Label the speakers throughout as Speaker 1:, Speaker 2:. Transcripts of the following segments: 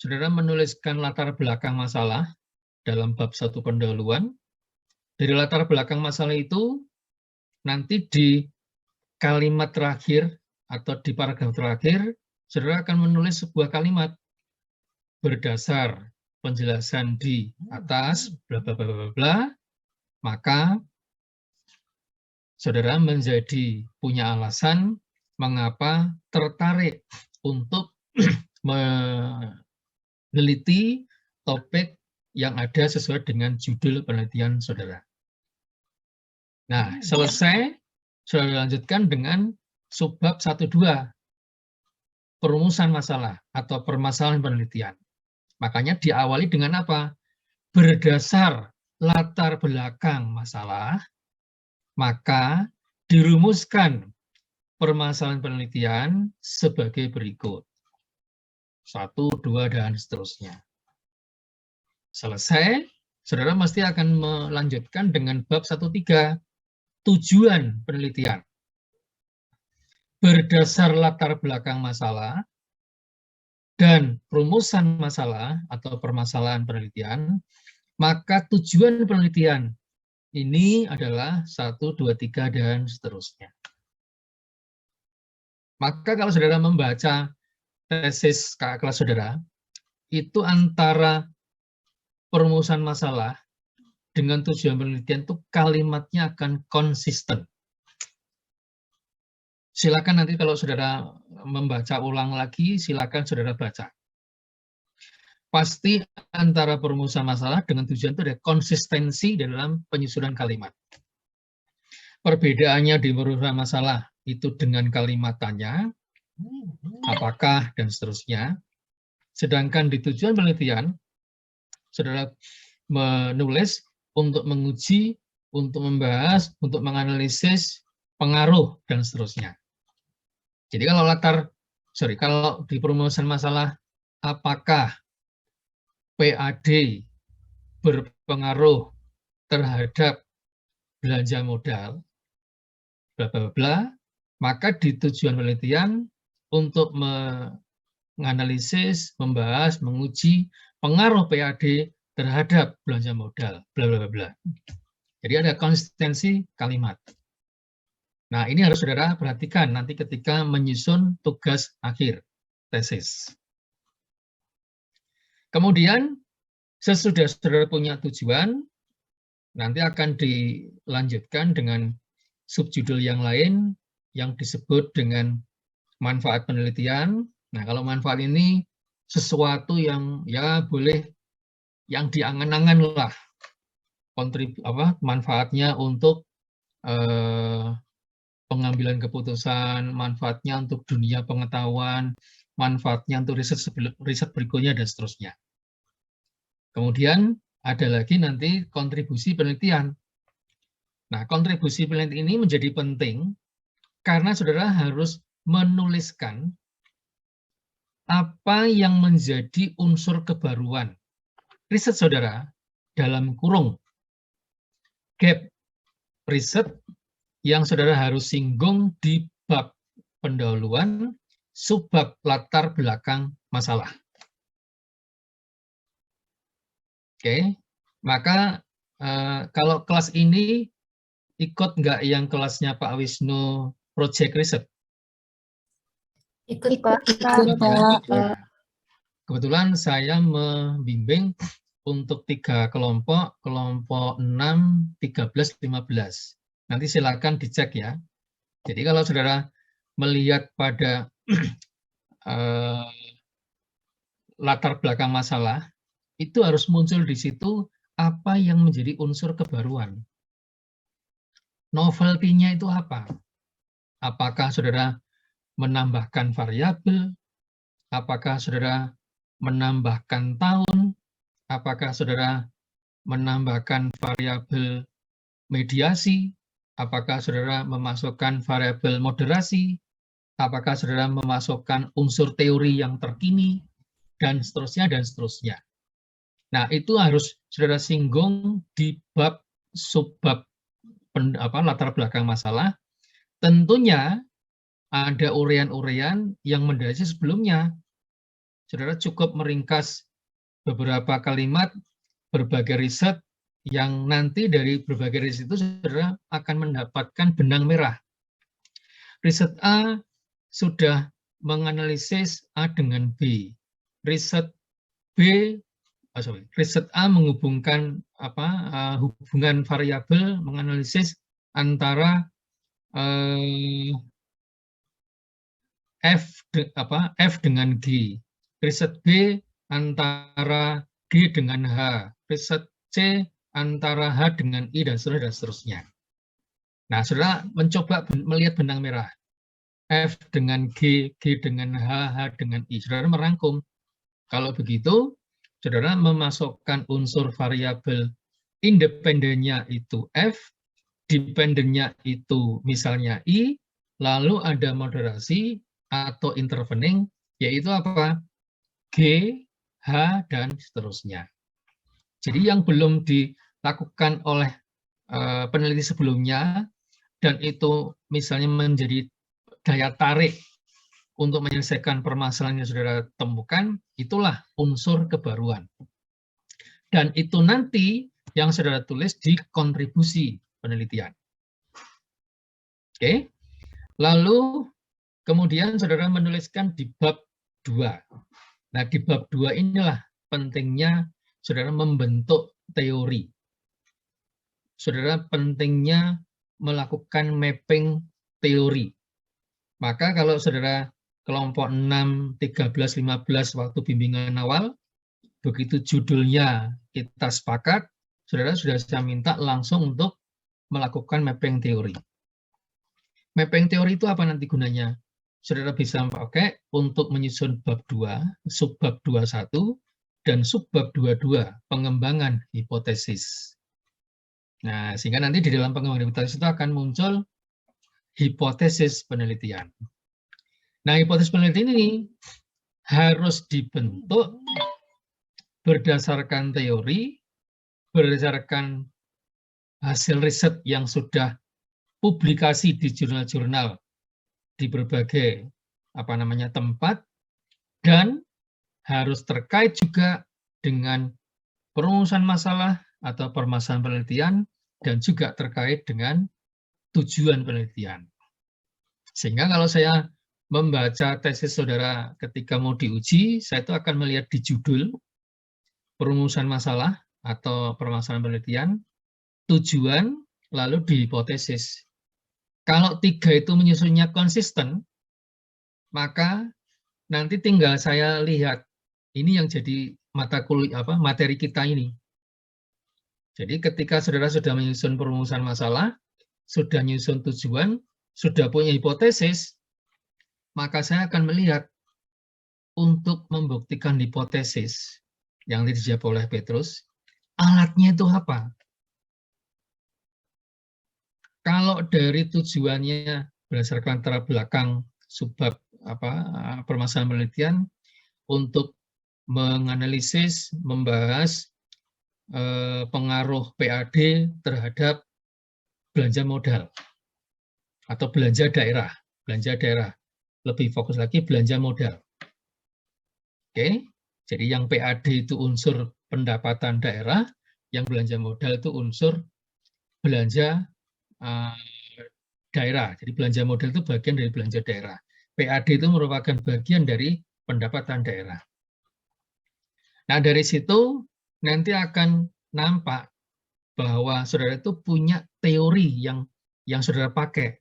Speaker 1: saudara menuliskan latar belakang masalah dalam bab 1 pendahuluan. Dari latar belakang masalah itu, nanti di kalimat terakhir atau di paragraf terakhir, saudara akan menulis sebuah kalimat berdasar penjelasan di atas, bla bla bla bla bla, maka saudara menjadi punya alasan mengapa tertarik untuk meneliti topik yang ada sesuai dengan judul penelitian saudara. Nah, selesai, saudara lanjutkan dengan subbab 1.2, perumusan masalah atau permasalahan penelitian. Makanya diawali dengan apa? Berdasar latar belakang masalah, maka dirumuskan permasalahan penelitian sebagai berikut. 1, 2, dan seterusnya. Selesai, saudara mesti akan melanjutkan dengan bab 1.3, tujuan penelitian. Berdasar latar belakang masalah dan rumusan masalah atau permasalahan penelitian, maka tujuan penelitian ini adalah 1, 2, 3, dan seterusnya. Maka kalau saudara membaca tesis kakak kelas saudara, itu antara perumusan masalah dengan tujuan penelitian itu kalimatnya akan konsisten. Silakan nanti kalau saudara membaca ulang lagi, silakan saudara baca. Pasti antara perumusan masalah dengan tujuan itu ada konsistensi dalam penyusunan kalimat. Perbedaannya di perumusan masalah itu dengan kalimat tanya, apakah, dan seterusnya. Sedangkan di tujuan penelitian, saudara menulis untuk menguji, untuk membahas, untuk menganalisis pengaruh, dan seterusnya. Jadi kalau di perumusan masalah, apakah PAD berpengaruh terhadap belanja modal, bla bla bla, maka di tujuan penelitian untuk menganalisis, membahas, menguji pengaruh PAD terhadap belanja modal, bla bla bla. Jadi ada konsistensi kalimat. Nah, ini harus saudara perhatikan nanti ketika menyusun tugas akhir tesis. Kemudian, sesudah saudara punya tujuan, nanti akan dilanjutkan dengan subjudul yang lain yang disebut dengan manfaat penelitian. Nah, kalau manfaat ini sesuatu yang ya boleh yang diangan-angan lah, manfaatnya untuk pengambilan keputusan, manfaatnya untuk dunia pengetahuan, manfaatnya untuk riset berikutnya, dan seterusnya. Kemudian ada lagi nanti kontribusi penelitian. Nah, kontribusi penelitian ini menjadi penting karena saudara harus menuliskan apa yang menjadi unsur kebaruan riset saudara dalam kurung gap riset yang saudara harus singgung di bab pendahuluan, subbab latar belakang masalah. Oke, maka kalau kelas ini ikut nggak yang kelasnya Pak Wisnu Project Riset?
Speaker 2: Ikut, Pak.
Speaker 1: Kebetulan saya membimbing untuk 3 kelompok, kelompok 6, 13, 15. Nanti silakan dicek ya. Jadi kalau saudara melihat pada latar belakang masalah, itu harus muncul di situ apa yang menjadi unsur kebaruan. Novelty-nya itu apa? Apakah saudara menambahkan variabel? Apakah saudara menambahkan tahun? Apakah saudara menambahkan variabel mediasi? Apakah saudara memasukkan variabel moderasi? Apakah saudara memasukkan unsur teori yang terkini? Dan seterusnya, dan seterusnya. Nah, itu harus saudara singgung di bab subbab latar belakang masalah. Tentunya ada urean-urean yang mendasari sebelumnya. saudara cukup meringkas beberapa kalimat, berbagai riset, yang nanti dari berbagai riset itu saudara akan mendapatkan benang merah. Riset A sudah menganalisis A dengan B. Riset A menghubungkan hubungan variabel, menganalisis antara F dengan G. Riset B antara G dengan H. Riset C antara H dengan I, dan seterusnya. Nah, saudara mencoba melihat benang merah. F dengan G, G dengan H, H dengan I. Saudara merangkum. Kalau begitu, saudara memasukkan unsur variabel independennya itu F, dependennya itu misalnya I, lalu ada moderasi atau intervening, yaitu apa? G, H, dan seterusnya. Jadi yang belum dilakukan oleh peneliti sebelumnya, dan itu misalnya menjadi daya tarik untuk menyelesaikan permasalahan yang saudara temukan, itulah unsur kebaruan. Dan itu nanti yang saudara tulis di kontribusi penelitian. Oke. Lalu kemudian saudara menuliskan di bab 2. Nah, di bab 2 inilah pentingnya saudara membentuk teori. Saudara pentingnya melakukan mapping teori. Maka kalau saudara kelompok 6, 13, 15 waktu bimbingan awal, begitu judulnya kita sepakat, saudara sudah saya minta langsung untuk melakukan mapping teori. Mapping teori itu apa nanti gunanya? Saudara bisa pakai untuk menyusun bab 2, subbab 21, dan subbab 22, pengembangan hipotesis. Nah, sehingga nanti di dalam pengembangan hipotesis itu akan muncul hipotesis penelitian. Nah, hipotesis penelitian ini harus dibentuk berdasarkan teori, berdasarkan hasil riset yang sudah publikasi di jurnal-jurnal di berbagai tempat, dan harus terkait juga dengan perumusan masalah atau permasalahan penelitian, dan juga terkait dengan tujuan penelitian. Sehingga kalau saya membaca tesis saudara ketika mau diuji, saya itu akan melihat di judul, perumusan masalah atau permasalahan penelitian, tujuan, lalu di hipotesis. Kalau 3 itu menyusunnya konsisten, maka nanti tinggal saya lihat ini yang jadi materi kita ini. Jadi ketika saudara sudah menyusun perumusan masalah, sudah menyusun tujuan, sudah punya hipotesis, maka saya akan melihat untuk membuktikan hipotesis yang dijawab oleh Petrus, alatnya itu apa? Kalau dari tujuannya berdasarkan latar belakang subbab permasalahan penelitian untuk menganalisis, membahas pengaruh PAD terhadap belanja modal atau belanja daerah. Lebih fokus lagi belanja modal. Oke, jadi yang PAD itu unsur pendapatan daerah, yang belanja modal itu unsur belanja daerah. Jadi belanja modal itu bagian dari belanja daerah. PAD itu merupakan bagian dari pendapatan daerah. Nah, dari situ nanti akan nampak bahwa saudara itu punya teori yang saudara pakai.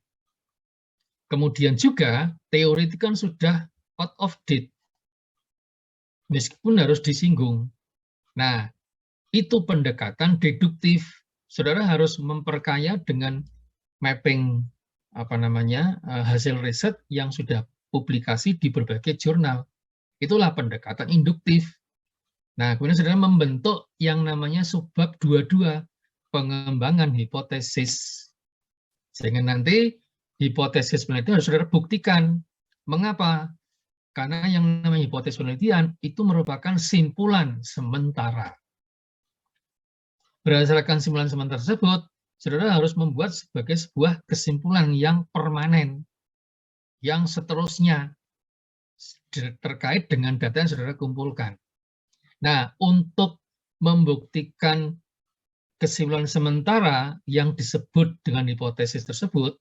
Speaker 1: Kemudian juga teori itu kan sudah out of date, meskipun harus disinggung. Nah, itu pendekatan deduktif. Saudara harus memperkaya dengan mapping hasil riset yang sudah publikasi di berbagai jurnal. Itulah pendekatan induktif. Nah, kemudian saudara membentuk yang namanya subbab 22, pengembangan hipotesis. Sehingga nanti hipotesis penelitian harus saudara buktikan. Mengapa? Karena yang namanya hipotesis penelitian itu merupakan simpulan sementara. Berdasarkan simpulan sementara tersebut, saudara harus membuat sebagai sebuah kesimpulan yang permanen, yang seterusnya. terkait dengan data yang saudara kumpulkan. Nah, untuk membuktikan kesimpulan sementara yang disebut dengan hipotesis tersebut,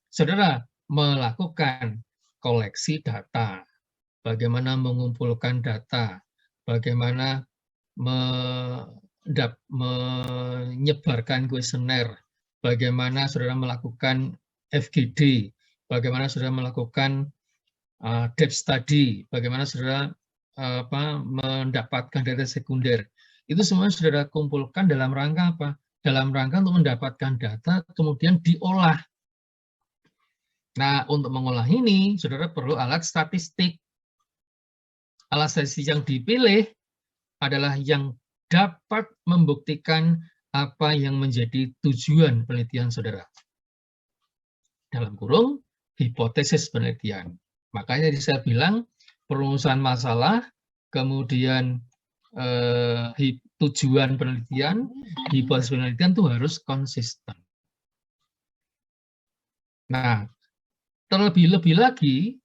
Speaker 1: saudara melakukan koleksi data, bagaimana mengumpulkan data, bagaimana menyebarkan kuesioner, bagaimana saudara melakukan FGD, bagaimana saudara melakukan depth study, bagaimana saudara mendapatkan data sekunder. Itu semua saudara kumpulkan dalam rangka apa? Dalam rangka untuk mendapatkan data, kemudian diolah. Nah, untuk mengolah ini, saudara perlu alat statistik. Alat statistik yang dipilih adalah yang dapat membuktikan apa yang menjadi tujuan penelitian saudara. Dalam kurung, hipotesis penelitian. Makanya tadi saya bilang, perumusan masalah, kemudian tujuan penelitian, hipotesis penelitian itu harus konsisten. Nah, terlebih-lebih lagi,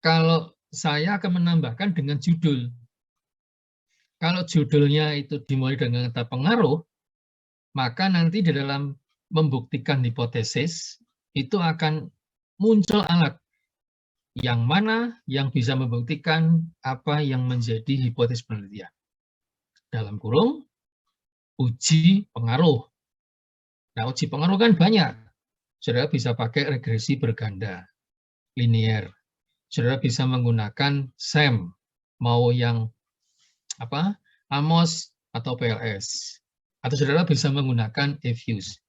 Speaker 1: kalau saya akan menambahkan dengan judul. Kalau judulnya itu dimulai dengan kata pengaruh, maka nanti di dalam membuktikan hipotesis, itu akan muncul alat yang mana yang bisa membuktikan apa yang menjadi hipotesis penelitian. Dalam kurung, uji pengaruh. Nah, uji pengaruh kan banyak. Saudara bisa pakai regresi berganda, linear. Saudara bisa menggunakan SEM, mau yang apa, Amos atau PLS. Atau saudara bisa menggunakan Efuse.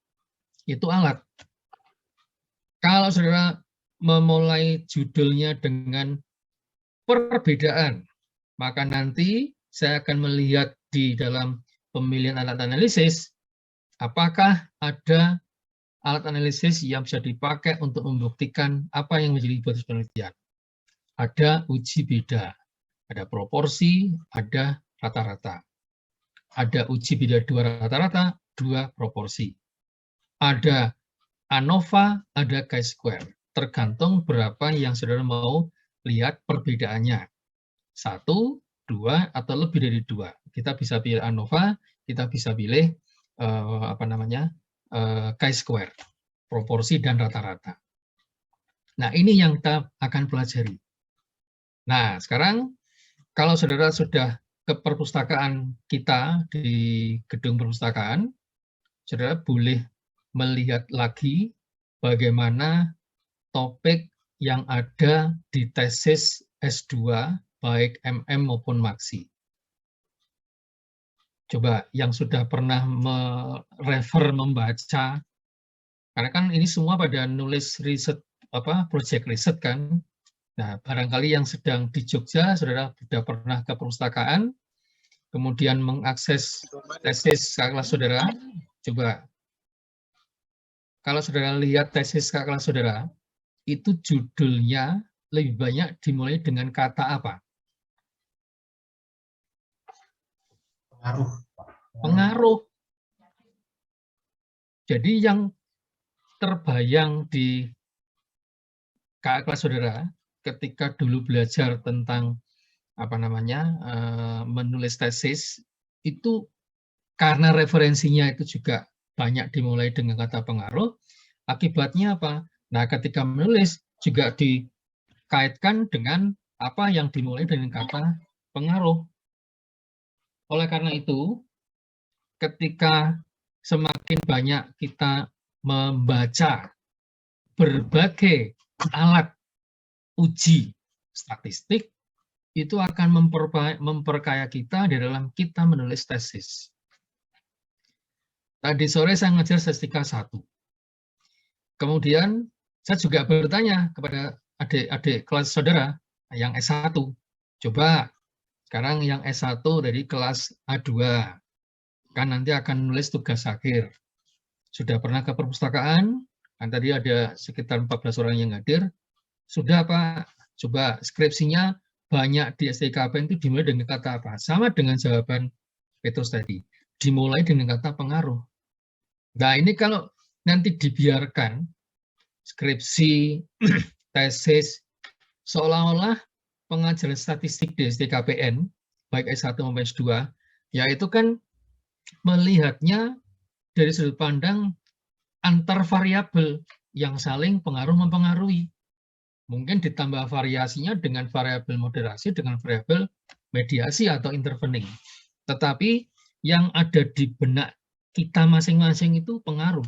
Speaker 1: Itu alat. Kalau saudara memulai judulnya dengan perbedaan, maka nanti saya akan melihat di dalam pemilihan alat analisis, apakah ada alat analisis yang bisa dipakai untuk membuktikan apa yang menjadi hipotesis penelitian. Ada uji beda, ada proporsi, ada rata-rata. Ada uji beda 2 rata-rata, 2 proporsi. Ada ANOVA, ada chi-square. Tergantung berapa yang saudara mau lihat perbedaannya. 1, 2, atau lebih dari 2. Kita bisa pilih ANOVA, kita bisa pilih chi-square, proporsi dan rata-rata. Nah, ini yang kita akan pelajari. Nah, sekarang kalau saudara sudah ke perpustakaan kita di gedung perpustakaan, saudara boleh melihat lagi bagaimana topik yang ada di tesis S2, baik MM maupun Maksi. Coba yang sudah pernah membaca, karena kan ini semua pada nulis riset, project riset kan. Nah, barangkali yang sedang di Jogja, saudara sudah pernah ke perpustakaan, kemudian mengakses tesis kakak kelas saudara, coba. Kalau saudara lihat tesis kakak kelas saudara, itu judulnya lebih banyak dimulai dengan kata apa?
Speaker 2: Pengaruh.
Speaker 1: Pengaruh. Jadi yang terbayang di kakak kelas saudara ketika dulu belajar tentang menulis tesis, itu karena referensinya itu juga banyak dimulai dengan kata pengaruh, akibatnya apa? Nah, ketika menulis juga dikaitkan dengan apa yang dimulai dengan kata pengaruh. Oleh karena itu, ketika semakin banyak kita membaca berbagai alat uji statistik, itu akan memperkaya kita di dalam kita menulis tesis. Tadi sore saya ngajar statistika 1. Kemudian saya juga bertanya kepada adik-adik kelas saudara yang S1. Coba sekarang yang S1 dari kelas A2. Kan nanti akan menulis tugas akhir. Sudah pernah ke perpustakaan? Kan tadi ada sekitar 14 orang yang hadir. Sudah Pak? Coba skripsinya banyak di STKPN itu dimulai dengan kata apa? Sama dengan jawaban Petrus tadi. Dimulai dengan kata pengaruh. Nah, ini kalau nanti dibiarkan skripsi, tesis, seolah-olah pengajaran statistik di STKPN, baik S1 maupun S2, yaitu kan melihatnya dari sudut pandang antar variabel yang saling pengaruh mempengaruhi. Mungkin ditambah variasinya dengan variabel moderasi, dengan variabel mediasi atau intervening. Tetapi yang ada di benak kita masing-masing itu pengaruh.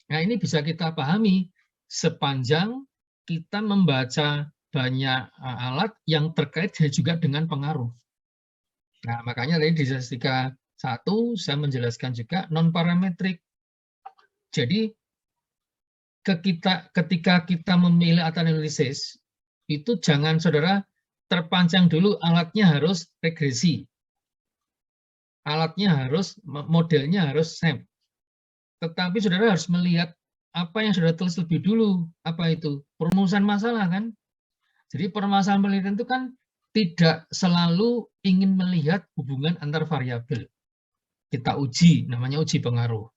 Speaker 1: Nah, ini bisa kita pahami sepanjang kita membaca banyak alat yang terkait juga dengan pengaruh. Nah, makanya tadi di statistika 1 saya menjelaskan juga non-parametrik. Jadi ketika kita memilih alat analisis, itu jangan saudara terpancang dulu alatnya harus regresi. Alatnya harus, modelnya harus SEM. Tetapi saudara harus melihat apa yang saudara tulis lebih dulu. Apa itu? Perumusan masalah kan? Jadi permasalahan penelitian itu kan tidak selalu ingin melihat hubungan antar variabel. Kita uji, namanya uji pengaruh.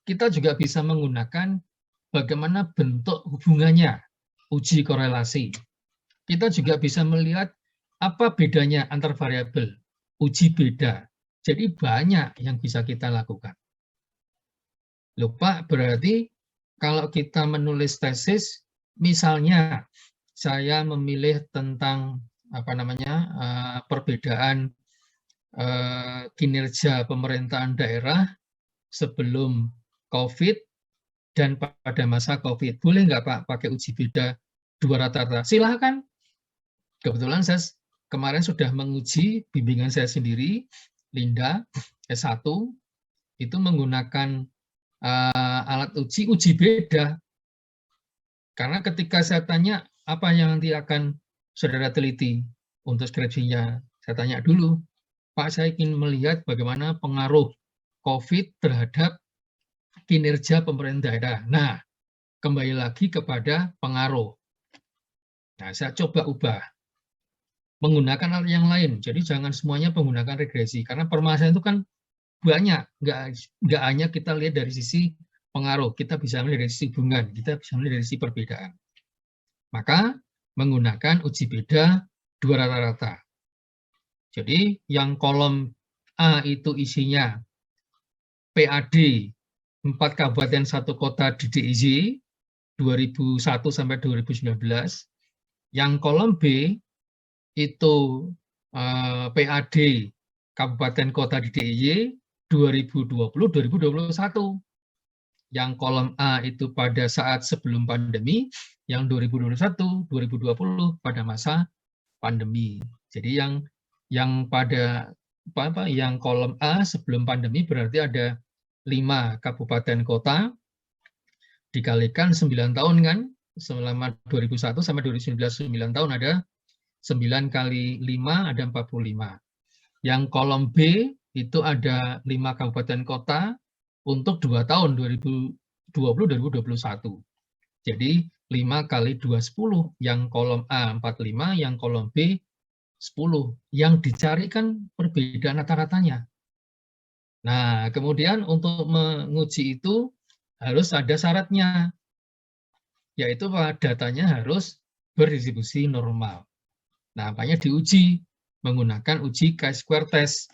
Speaker 1: Kita juga bisa menggunakan bagaimana bentuk hubungannya, uji korelasi. Kita juga bisa melihat apa bedanya antar variabel, uji beda. Jadi banyak yang bisa kita lakukan. Loh Pak, berarti kalau kita menulis tesis, misalnya saya memilih tentang perbedaan kinerja pemerintahan daerah sebelum COVID dan pada masa COVID. Boleh nggak Pak pakai uji beda dua rata-rata? Silahkan. Kebetulan saya kemarin sudah menguji bimbingan saya sendiri, Linda, S1, itu menggunakan alat uji beda. Karena ketika saya tanya apa yang nanti akan saudara teliti untuk skripsinya, saya tanya dulu, Pak, saya ingin melihat bagaimana pengaruh COVID terhadap kinerja pemerintah daerah. Nah, kembali lagi kepada pengaruh. Nah, saya coba ubah. Menggunakan alat yang lain. Jadi jangan semuanya menggunakan regresi. Karena permasalahan itu kan banyak. Nggak hanya kita lihat dari sisi pengaruh. Kita bisa melihat dari sisi hubungan. Kita bisa melihat dari sisi perbedaan. Maka menggunakan uji beda dua rata-rata. Jadi yang kolom A itu isinya PAD 4 kabupaten 1 kota di DIY 2001 sampai 2019. Yang kolom B itu PAD kabupaten kota di DIY 2020-2021. Yang kolom A itu pada saat sebelum pandemi, yang 2021-2020 pada masa pandemi. Jadi yang pada yang kolom A sebelum pandemi berarti ada 5 kabupaten kota dikalikan 9 tahun kan, selama 2001 sampai 2019 9 tahun ada 9 kali 5 ada 45. Yang kolom B itu ada 5 kabupaten kota untuk 2 tahun 2020-2021. Jadi 5 kali 2 10, yang kolom A 45, yang kolom B 10. Yang dicari kan perbedaan rata-ratanya. Nah, kemudian untuk menguji itu harus ada syaratnya, yaitu datanya harus berdistribusi normal. Nah, makanya diuji menggunakan uji chi-square test.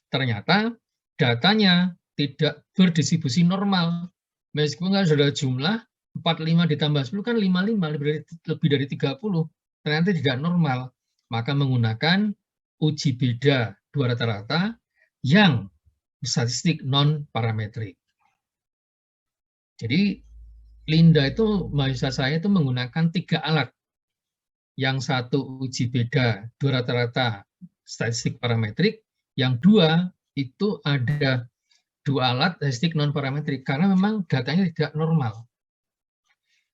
Speaker 1: Ternyata datanya tidak berdistribusi normal. Meskipun kan sudah jumlah 45 ditambah 10 kan 55, lebih dari 30. Ternyata tidak normal. Maka menggunakan uji beda dua rata-rata yang statistik non-parametrik. Jadi Linda itu, mahasiswa saya itu menggunakan 3 alat. Yang satu uji beda dua rata-rata statistik parametrik, yang 2 itu ada 2 alat statistik non-parametrik karena memang datanya tidak normal.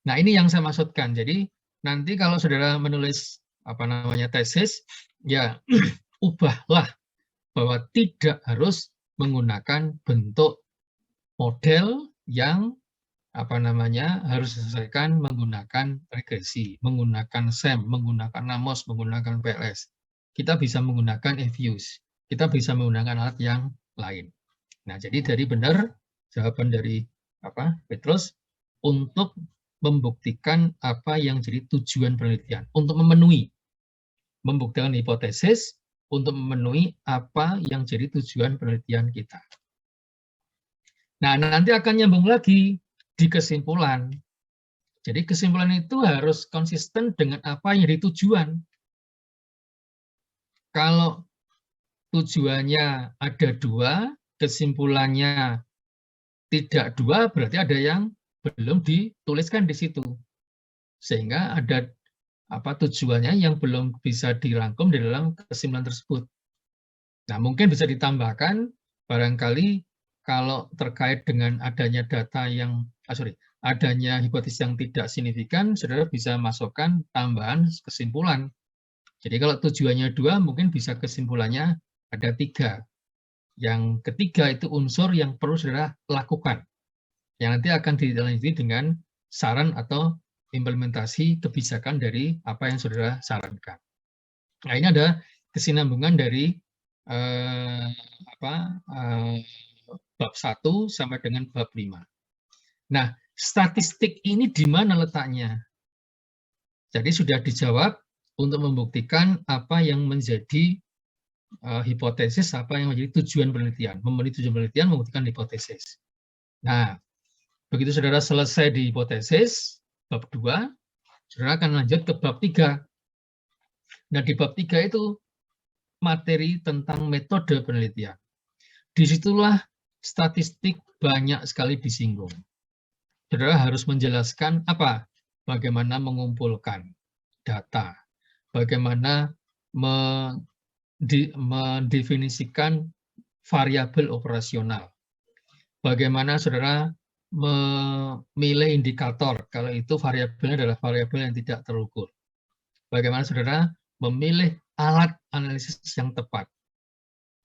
Speaker 1: Nah, ini yang saya maksudkan. Jadi nanti kalau saudara menulis tesis, ya ubahlah bahwa tidak harus menggunakan bentuk model yang harus diselesaikan menggunakan regresi, menggunakan SEM, menggunakan NAMOS, menggunakan PLS. Kita bisa menggunakan EViews, kita bisa menggunakan alat yang lain. Nah, jadi dari benar jawaban dari Petrus untuk membuktikan apa yang jadi tujuan penelitian, untuk memenuhi membuktikan hipotesis untuk memenuhi apa yang jadi tujuan penelitian kita. Nah, nanti akan nyambung lagi di kesimpulan. Jadi kesimpulan itu harus konsisten dengan apa yang jadi tujuan. Kalau tujuannya ada dua, kesimpulannya tidak dua, berarti ada yang belum dituliskan di situ. Sehingga ada tujuannya yang belum bisa dirangkum di dalam kesimpulan tersebut. Nah, mungkin bisa ditambahkan barangkali kalau terkait dengan adanya data yang adanya hipotesis yang tidak signifikan, saudara bisa masukkan tambahan kesimpulan. Jadi kalau tujuannya dua, mungkin bisa kesimpulannya ada tiga. Yang ketiga itu unsur yang perlu saudara lakukan, yang nanti akan dilanjuti dengan saran atau implementasi kebijakan dari apa yang saudara sarankan. Nah, ini ada kesinambungan dari bab 1 sampai dengan bab 5. Nah, statistik ini di mana letaknya? Jadi sudah dijawab untuk membuktikan apa yang menjadi hipotesis, apa yang menjadi tujuan penelitian. Memenuhi tujuan penelitian, membuktikan hipotesis. Nah, begitu saudara selesai di hipotesis, bab 2, saudara akan lanjut ke bab 3. Nah, di bab 3 itu materi tentang metode penelitian. Disitulah statistik banyak sekali disinggung. Saudara harus menjelaskan apa? Bagaimana mengumpulkan data, bagaimana mendefinisikan variabel operasional, bagaimana saudara memilih indikator, kalau itu variabelnya adalah variabel yang tidak terukur. Bagaimana saudara memilih alat analisis yang tepat,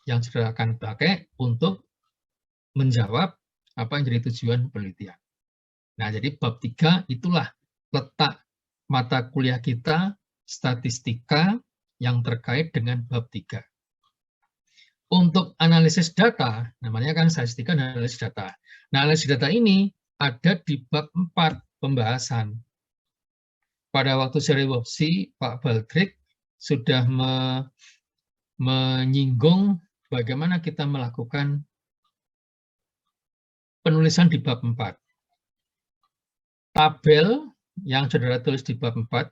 Speaker 1: yang saudara akan pakai untuk menjawab apa yang jadi tujuan penelitian. Nah, jadi bab 3 itulah letak mata kuliah kita, statistika, yang terkait dengan bab 3. Untuk analisis data, namanya kan statistika dan analisis data. Nah, analisis data ini ada di bab 4 pembahasan. Pada waktu seri worksheet, Pak Baldrick sudah menyinggung bagaimana kita melakukan penulisan di bab 4. Tabel yang saudara tulis di bab 4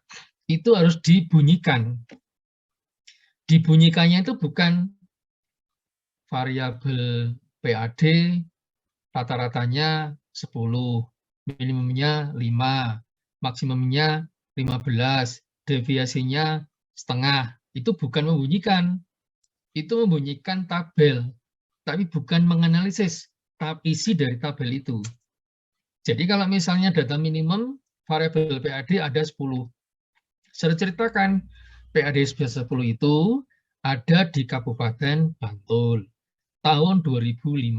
Speaker 1: itu harus dibunyikan. Dibunyikannya itu bukan variabel PAD, rata-ratanya 10, minimumnya 5, maksimumnya 15, deviasinya setengah. Itu bukan membunyikan. Itu membunyikan tabel, tapi bukan menganalisis isi dari tabel itu. Jadi kalau misalnya data minimum variabel PAD ada 10. Saya ceritakan PAD 10 itu ada di Kabupaten Bantul tahun 2005.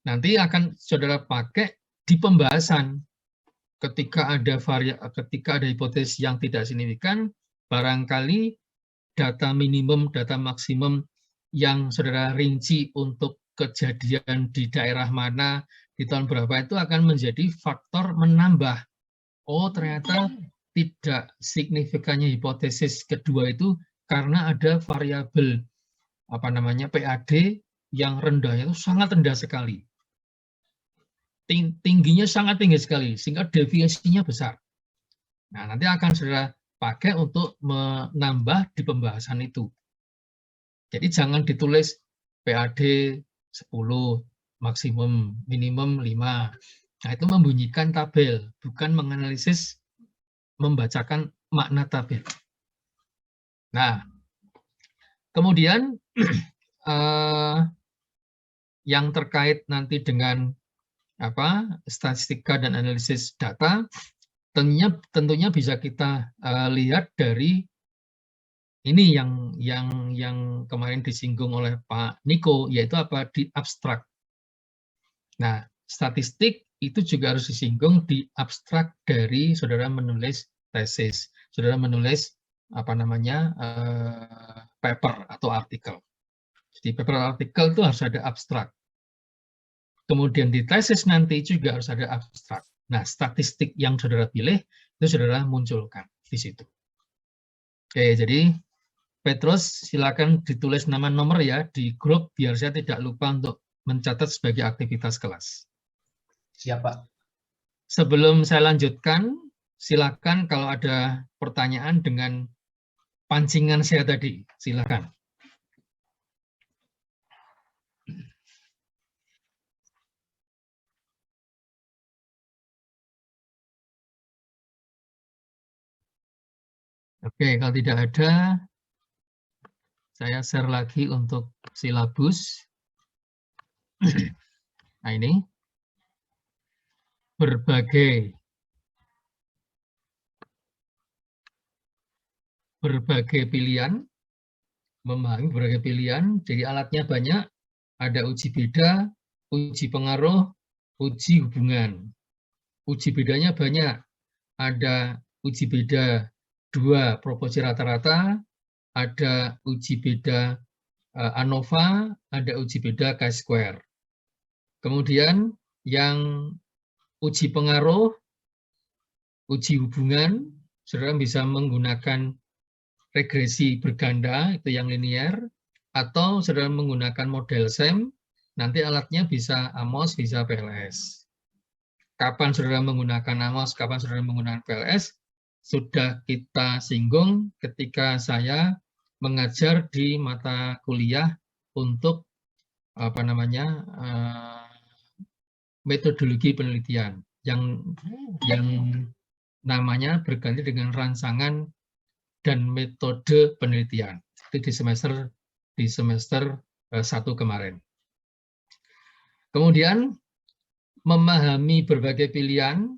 Speaker 1: Nanti akan saudara pakai di pembahasan. Ketika ada hipotesis yang tidak signifikan, barangkali data minimum, data maksimum yang saudara rinci untuk kejadian di daerah mana, di tahun berapa itu akan menjadi faktor menambah. Oh, ternyata tidak signifikannya hipotesis kedua itu karena ada variabel PAD yang rendahnya itu sangat rendah sekali. Tingginya sangat tinggi sekali sehingga deviasinya besar. Nah, nanti akan saudara pakai untuk menambah di pembahasan itu. Jadi jangan ditulis PAD 10, maksimum, minimum 5. Nah, itu membunyikan tabel, bukan menganalisis, membacakan makna tabel. Nah, kemudian yang terkait nanti dengan statistika dan analisis data, tentunya bisa kita lihat dari ini yang kemarin disinggung oleh Pak Niko, yaitu di abstrak. Nah, statistik itu juga harus disinggung di abstrak dari saudara menulis tesis, saudara menulis paper atau artikel. Jadi paper atau artikel itu harus ada abstrak. Kemudian di tesis nanti juga harus ada abstrak. Nah, statistik yang saudara pilih itu saudara munculkan di situ. Oke, jadi Petrus silakan ditulis nama nomor ya di grup biar saya tidak lupa untuk mencatat sebagai aktivitas kelas.
Speaker 2: Siapa?
Speaker 1: Sebelum saya lanjutkan, silakan kalau ada pertanyaan dengan pancingan saya tadi, silakan. Oke, kalau tidak ada, saya share lagi untuk silabus. Nah ini, berbagai pilihan, memahami berbagai pilihan, jadi alatnya banyak, ada uji beda, uji pengaruh, uji hubungan. Uji bedanya banyak, ada uji beda 2 proporsi rata-rata, ada uji beda ANOVA, ada uji beda chi-square. Kemudian yang uji pengaruh, uji hubungan, saudara bisa menggunakan regresi berganda, itu yang linear, atau saudara menggunakan model SEM, nanti alatnya bisa AMOS, bisa PLS. Kapan saudara menggunakan AMOS, kapan saudara menggunakan PLS, sudah kita singgung ketika saya mengajar di mata kuliah untuk metodologi penelitian yang namanya berganti dengan rangsangan dan metode penelitian. Itu di semester 1 kemarin. Kemudian memahami berbagai pilihan.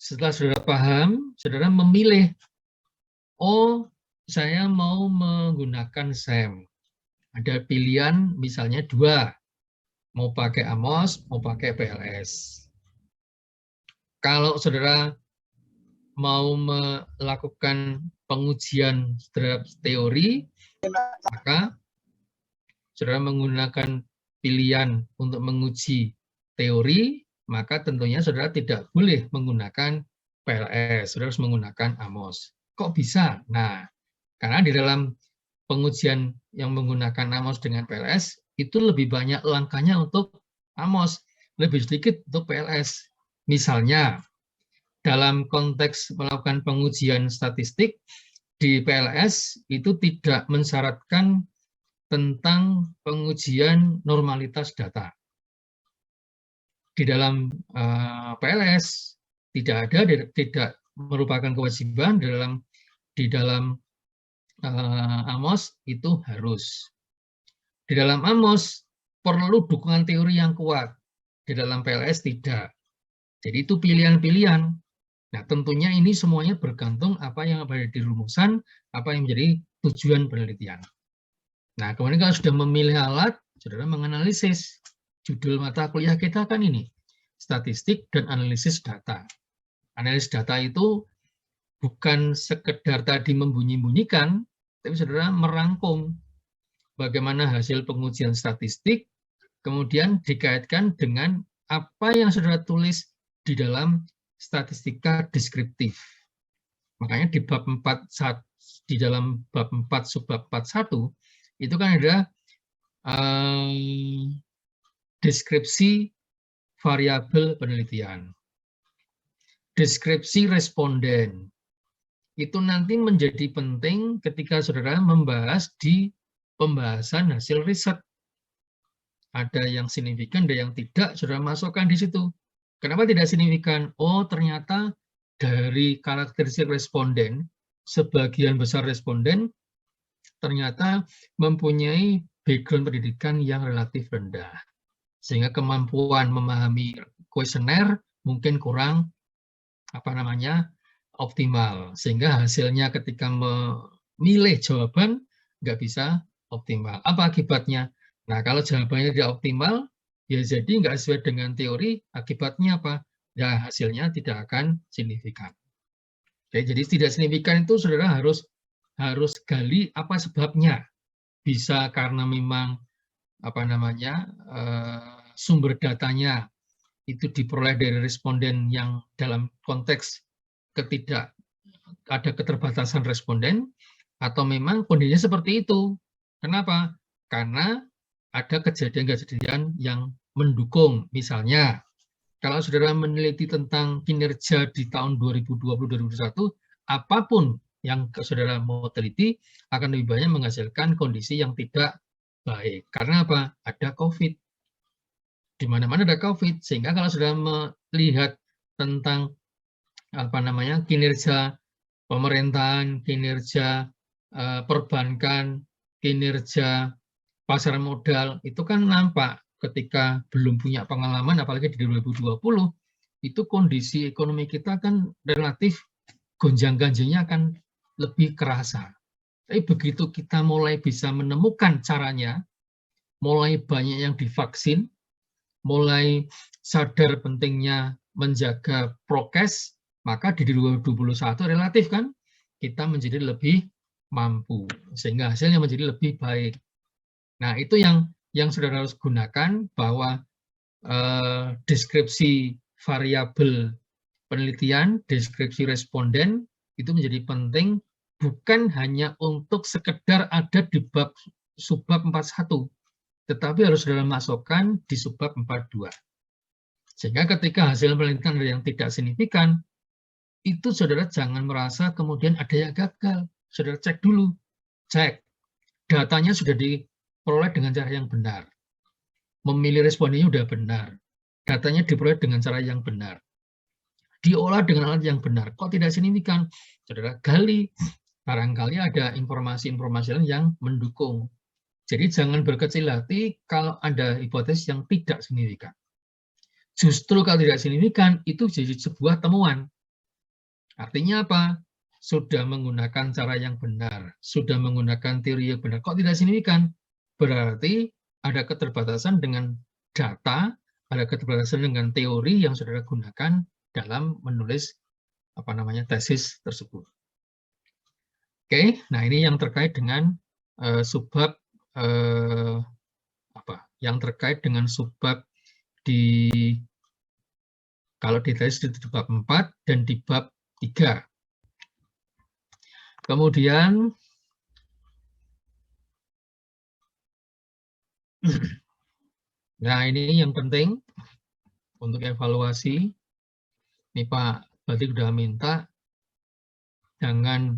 Speaker 1: Setelah saudara paham, saudara memilih, oh saya mau menggunakan SEM. Ada pilihan misalnya 2, mau pakai AMOS, mau pakai PLS. Kalau saudara mau melakukan pengujian terhadap teori, maka saudara menggunakan pilihan untuk menguji teori, maka tentunya saudara tidak boleh menggunakan PLS, saudara harus menggunakan AMOS. Kok bisa? Nah, karena di dalam pengujian yang menggunakan AMOS dengan PLS, itu lebih banyak langkahnya untuk AMOS, lebih sedikit untuk PLS. Misalnya, dalam konteks melakukan pengujian statistik, di PLS itu tidak mensyaratkan tentang pengujian normalitas data. Di dalam PLS tidak merupakan kewajiban, di dalam AMOS itu harus. Di dalam AMOS perlu dukungan teori yang kuat, di dalam PLS tidak. Jadi itu pilihan-pilihan. Nah tentunya ini semuanya bergantung apa yang ada di rumusan, apa yang menjadi tujuan penelitian. Nah, kemudian kalau sudah memilih alat, saudara menganalisis. Judul mata kuliah kita kan ini, statistik dan analisis data. Analisis data itu bukan sekedar tadi membunyi-bunyikan, tapi saudara merangkum bagaimana hasil pengujian statistik, kemudian dikaitkan dengan apa yang saudara tulis di dalam statistika deskriptif. Makanya di bab 4, di dalam bab 4 subbab 41, itu kan ada deskripsi variabel penelitian. Deskripsi responden. Itu nanti menjadi penting ketika saudara membahas di pembahasan hasil riset. Ada yang signifikan, ada yang tidak, saudara masukkan di situ. Kenapa tidak signifikan? Oh, ternyata dari karakteristik responden, sebagian besar responden ternyata mempunyai background pendidikan yang relatif rendah. Sehingga kemampuan memahami kuesioner mungkin kurang optimal. Sehingga hasilnya ketika memilih jawaban nggak bisa optimal. Apa akibatnya? Nah, kalau jawabannya tidak optimal, ya jadi nggak sesuai dengan teori, akibatnya apa? Ya hasilnya tidak akan signifikan. Oke, jadi tidak signifikan itu saudara harus gali apa sebabnya. Bisa karena memang sumber datanya itu diperoleh dari responden yang dalam konteks ada keterbatasan responden, atau memang kondisinya seperti itu. Kenapa? Karena ada kejadian-kejadian yang mendukung. Misalnya, kalau saudara meneliti tentang kinerja di tahun 2020-2021, apapun yang saudara mau teliti akan lebih banyak menghasilkan kondisi yang tidak baik. Karena apa? Ada COVID. Di mana-mana ada COVID, sehingga kalau saudara melihat tentang kinerja pemerintahan, kinerja perbankan, kinerja pasar modal, itu kan nampak ketika belum punya pengalaman, apalagi di 2020, itu kondisi ekonomi kita kan relatif gonjang-ganjingnya akan lebih kerasa. Tapi begitu kita mulai bisa menemukan caranya, mulai banyak yang divaksin, mulai sadar pentingnya menjaga prokes, maka di 2021 relatif kan kita menjadi lebih mampu, sehingga hasilnya menjadi lebih baik. Nah, itu yang saudara harus gunakan, bahwa deskripsi variabel penelitian, deskripsi responden, itu menjadi penting, bukan hanya untuk sekedar ada di subbab 41, tetapi harus saudara masukkan di subbab 42. Sehingga ketika hasil penelitian ada yang tidak signifikan, itu saudara jangan merasa kemudian ada yang gagal. Saudara cek dulu, cek datanya sudah diperoleh dengan cara yang benar, memilih respondennya sudah benar, datanya diperoleh dengan cara yang benar, diolah dengan alat yang benar. Kok tidak signifikan? Saudara gali, barangkali ada informasi-informasi lain yang mendukung. Jadi jangan berkecil hati kalau ada hipotesis yang tidak signifikan. Justru kalau tidak signifikan, itu jadi sebuah temuan. Artinya apa? Sudah menggunakan cara yang benar, sudah menggunakan teori yang benar. Kok tidak signifikan? Berarti ada keterbatasan dengan data, ada keterbatasan dengan teori yang saudara gunakan dalam menulis tesis tersebut. Oke, nah ini yang terkait dengan subbab yang terkait dengan subbab kalau di tesis di bab 4 dan di bab 3. Kemudian nah ini yang penting untuk evaluasi. Ini Pak Batik sudah minta jangan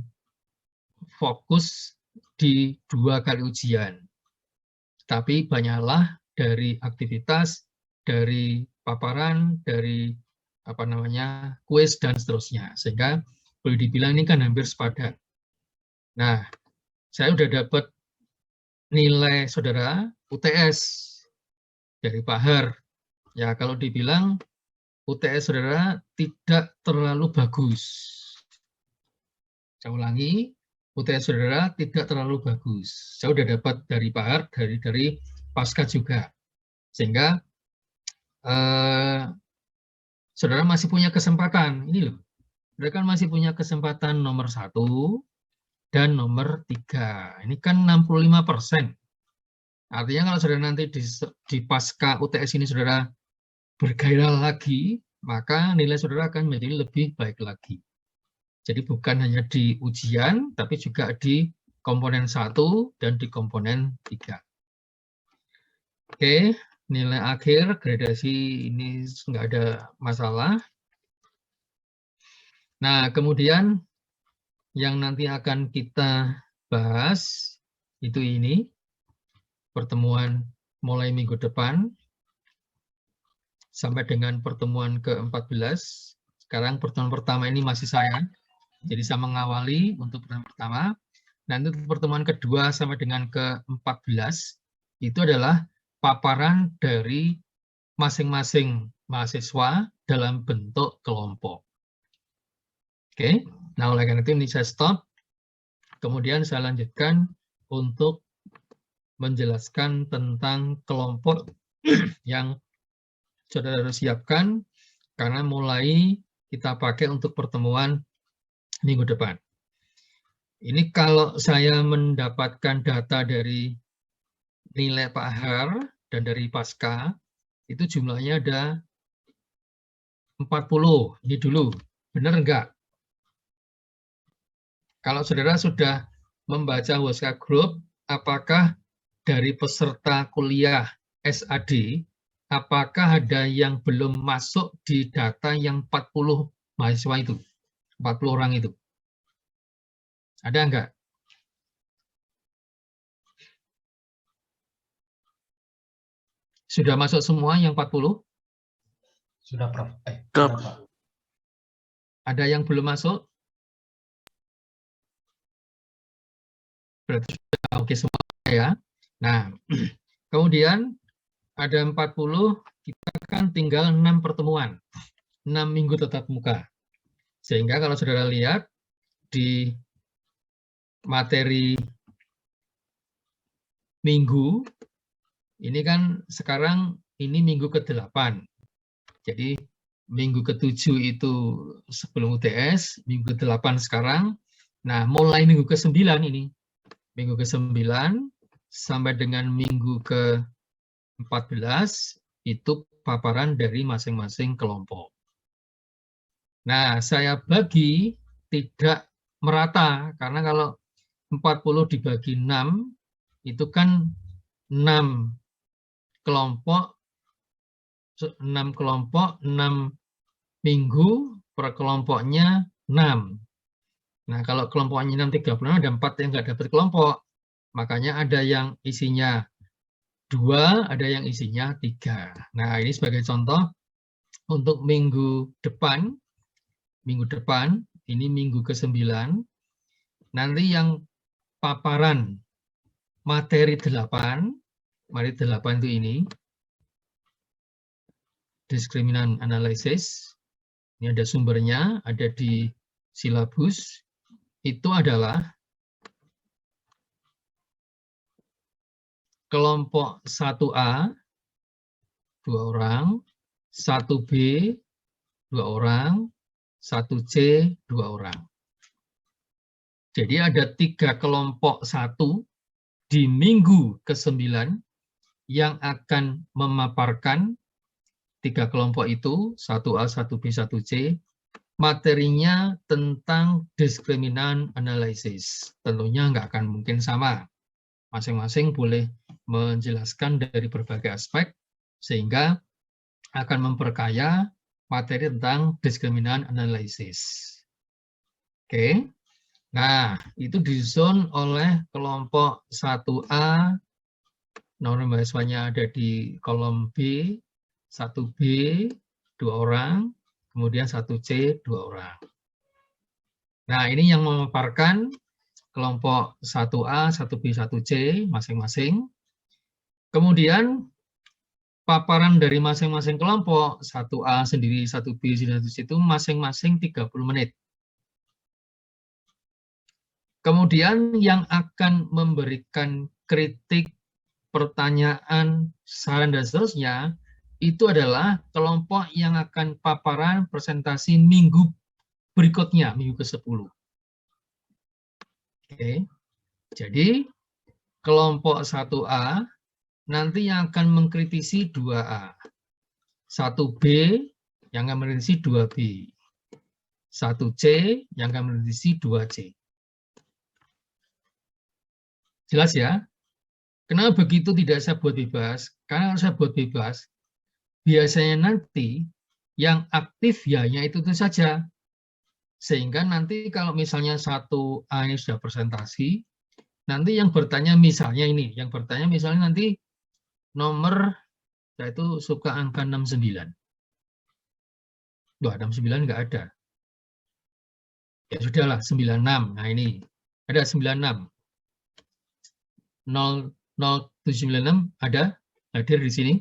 Speaker 1: fokus di 2 kali ujian, tapi banyaklah dari aktivitas, dari paparan, dari kuis dan seterusnya, sehingga boleh dibilang ini kan hampir sepadan. Nah, saya sudah dapat nilai saudara UTS dari Pak Har. Ya, kalau dibilang UTS saudara tidak terlalu bagus. Saya ulangi, UTS saudara tidak terlalu bagus. Saya sudah dapat dari Pak Har, dari Pasca juga. Sehingga saudara masih punya kesempatan. Ini loh, saudara kan masih punya kesempatan nomor 1 dan nomor 3. Ini kan 65%. Artinya kalau saudara nanti di pasca UTS ini saudara bergairah lagi, maka nilai saudara akan menjadi lebih baik lagi. Jadi bukan hanya di ujian, tapi juga di komponen 1 dan di komponen 3. Oke, nilai akhir gradasi ini nggak ada masalah. Nah, kemudian yang nanti akan kita bahas itu ini, pertemuan mulai minggu depan sampai dengan pertemuan ke-14. Sekarang pertemuan pertama ini masih saya, jadi saya mengawali untuk pertemuan pertama. Nanti pertemuan kedua sampai dengan ke-14 itu adalah paparan dari masing-masing mahasiswa dalam bentuk kelompok. Oke, nah oleh karena itu ini saya stop. Kemudian saya lanjutkan untuk menjelaskan tentang kelompok yang saudara harus siapkan karena mulai kita pakai untuk pertemuan minggu depan. Ini kalau saya mendapatkan data dari nilai Pak Har dan dari Pasca, itu jumlahnya ada 40. Ini dulu, benar enggak? Kalau saudara sudah membaca WhatsApp Group, apakah dari peserta kuliah SAD, apakah ada yang belum masuk di data yang 40 mahasiswa itu, 40 orang itu? Ada enggak? Sudah masuk semua yang 40?
Speaker 2: Sudah, Prof.
Speaker 3: Prof.
Speaker 2: Sudah, Pak.
Speaker 1: Ada yang belum masuk? Berarti sudah oke semua ya. Nah, kemudian ada 40, kita kan tinggal 6 pertemuan, 6 minggu tatap muka. Sehingga kalau saudara lihat di materi minggu, ini kan sekarang ini minggu ke-8. Jadi minggu ke-7 itu sebelum UTS, minggu ke-8 sekarang. Nah, mulai minggu ke-9 ini, minggu ke-9 sampai dengan minggu ke-14 itu paparan dari masing-masing kelompok. Nah, saya bagi tidak merata, karena kalau 40 dibagi 6, itu kan 6 kelompok, 6 minggu, per kelompoknya 6. Nah, kalau kelompoknya 6, 36, ada 4 yang nggak dapat kelompok. Makanya ada yang isinya 2, ada yang isinya 3. Nah, ini sebagai contoh untuk minggu depan, ini minggu ke-9, nanti yang paparan materi 8 itu ini, diskriminan analisis, ini ada sumbernya, ada di silabus, itu adalah kelompok 1A, 2 orang, 1B, 2 orang, 1C, 2 orang. Jadi ada 3 kelompok 1 di minggu ke-9 yang akan memaparkan 3 kelompok itu, 1A, 1B, 1C, materinya tentang diskriminan analisis. Tentunya nggak akan mungkin sama. Masing-masing boleh menjelaskan dari berbagai aspek, sehingga akan memperkaya materi tentang diskriminan analisis. Oke. Nah, itu disusun oleh kelompok 1A, nomor mahasiswanya ada di kolom B, 1B, 2 orang, kemudian 1C, 2 orang. Nah, ini yang memaparkan kelompok 1A, 1B, 1C masing-masing. Kemudian paparan dari masing-masing kelompok, 1A sendiri, 1B, 1C itu masing-masing 30 menit. Kemudian yang akan memberikan kritik, pertanyaan, saran, dan seterusnya, itu adalah kelompok yang akan paparan presentasi minggu berikutnya, minggu ke-10. Oke. Jadi, kelompok 1A nanti yang akan mengkritisi 2A. 1B yang akan mengkritisi 2B. 1C yang akan mengkritisi 2C. Jelas ya? Kenapa begitu tidak saya buat bebas? Karena kalau saya buat bebas, biasanya nanti yang aktif ya itu saja. Sehingga nanti kalau misalnya 1A ini sudah presentasi, nanti yang bertanya misalnya ini, yang bertanya misalnya nanti nomor, saya itu suka angka 69. Wah, 69 nggak ada. Ya sudahlah, 96. Nah ini, ada 96. 0796 ada hadir di sini.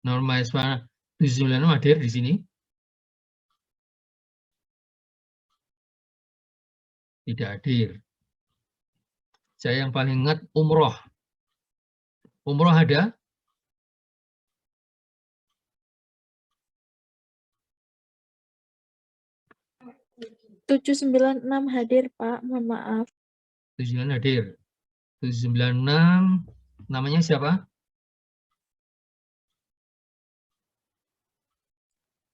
Speaker 1: Norma mahasiswa 796 hadir di sini. Tidak hadir. Saya yang paling ingat umroh. Umroh ada?
Speaker 4: .796 hadir, Pak. Mohon maaf.
Speaker 1: 79 hadir. 796 namanya siapa?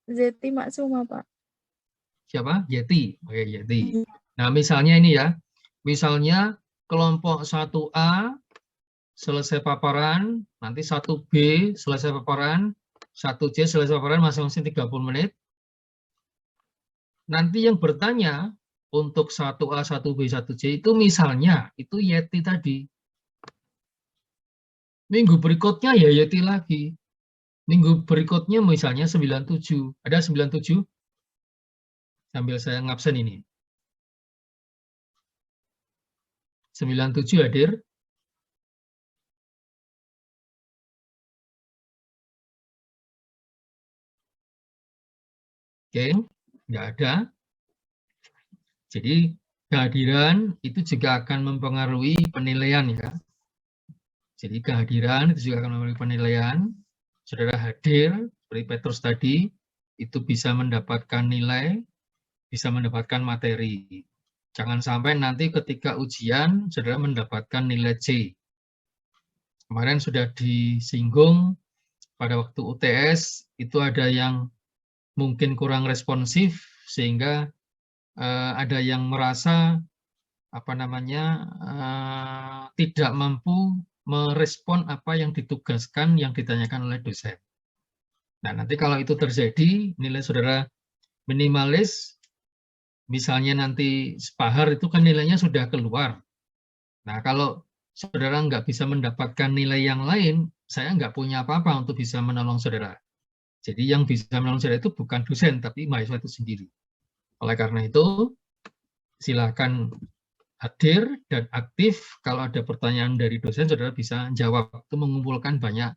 Speaker 4: Zeti Maksuma, Pak.
Speaker 1: siapa? Yeti. Oke, Yeti. Nah, misalnya ini ya. Misalnya kelompok 1A selesai paparan, nanti 1B selesai paparan, 1C selesai paparan masing-masing 30 menit. Nanti yang bertanya untuk 1A, 1B, 1C itu misalnya itu Yeti tadi. Minggu berikutnya ya Yeti lagi. Minggu berikutnya misalnya 97. Ada 97? Sambil saya ngabsen ini. 97 hadir. Oke, nggak ada. Jadi kehadiran itu juga akan mempengaruhi penilaian ya. Jadi kehadiran itu juga akan mempengaruhi penilaian. Saudara hadir, seperti Petrus tadi, itu bisa mendapatkan nilai, bisa mendapatkan materi. Jangan sampai nanti ketika ujian, saudara mendapatkan nilai C. Kemarin sudah disinggung, pada waktu UTS, itu ada yang mungkin kurang responsif, sehingga ada yang merasa tidak mampu merespon apa yang ditugaskan, yang ditanyakan oleh dosen. Nah, nanti kalau itu terjadi, nilai saudara minimalis, misalnya nanti Spahar itu kan nilainya sudah keluar. Nah, kalau saudara nggak bisa mendapatkan nilai yang lain, saya nggak punya apa-apa untuk bisa menolong saudara. Jadi yang bisa menolong saudara itu bukan dosen, tapi mahasiswa itu sendiri. Oleh karena itu, silakan hadir dan aktif. Kalau ada pertanyaan dari dosen, saudara bisa jawab. Itu mengumpulkan banyak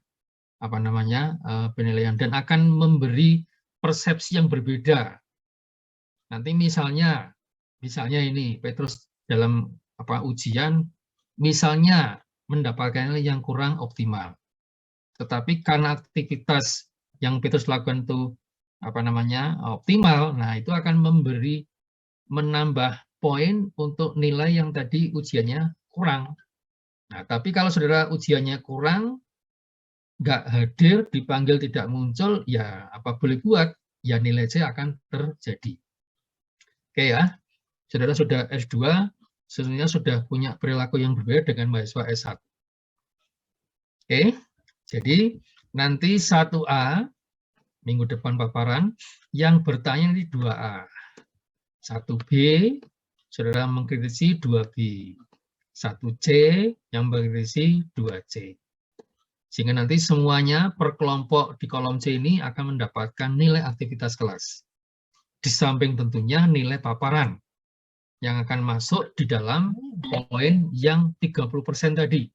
Speaker 1: penilaian dan akan memberi persepsi yang berbeda. Nanti misalnya ini Petrus dalam ujian, misalnya mendapatkan nilai yang kurang optimal. Tetapi karena aktivitas yang Petrus lakukan itu optimal, nah itu akan menambah poin untuk nilai yang tadi ujiannya kurang. Nah, tapi kalau saudara ujiannya kurang, nggak hadir, dipanggil tidak muncul, ya apa boleh buat, ya nilai C akan terjadi. Oke ya, saudara sudah S2, sesungguhnya sudah punya perilaku yang berbeda dengan mahasiswa S1. Oke, jadi nanti 1A, minggu depan paparan, yang bertanya di 2A. 1B, saudara mengkritisi 2B. 1C, yang mengkritisi 2C. Sehingga nanti semuanya per kelompok di kolom C ini akan mendapatkan nilai aktivitas kelas. Di samping tentunya nilai paparan yang akan masuk di dalam poin yang 30% tadi.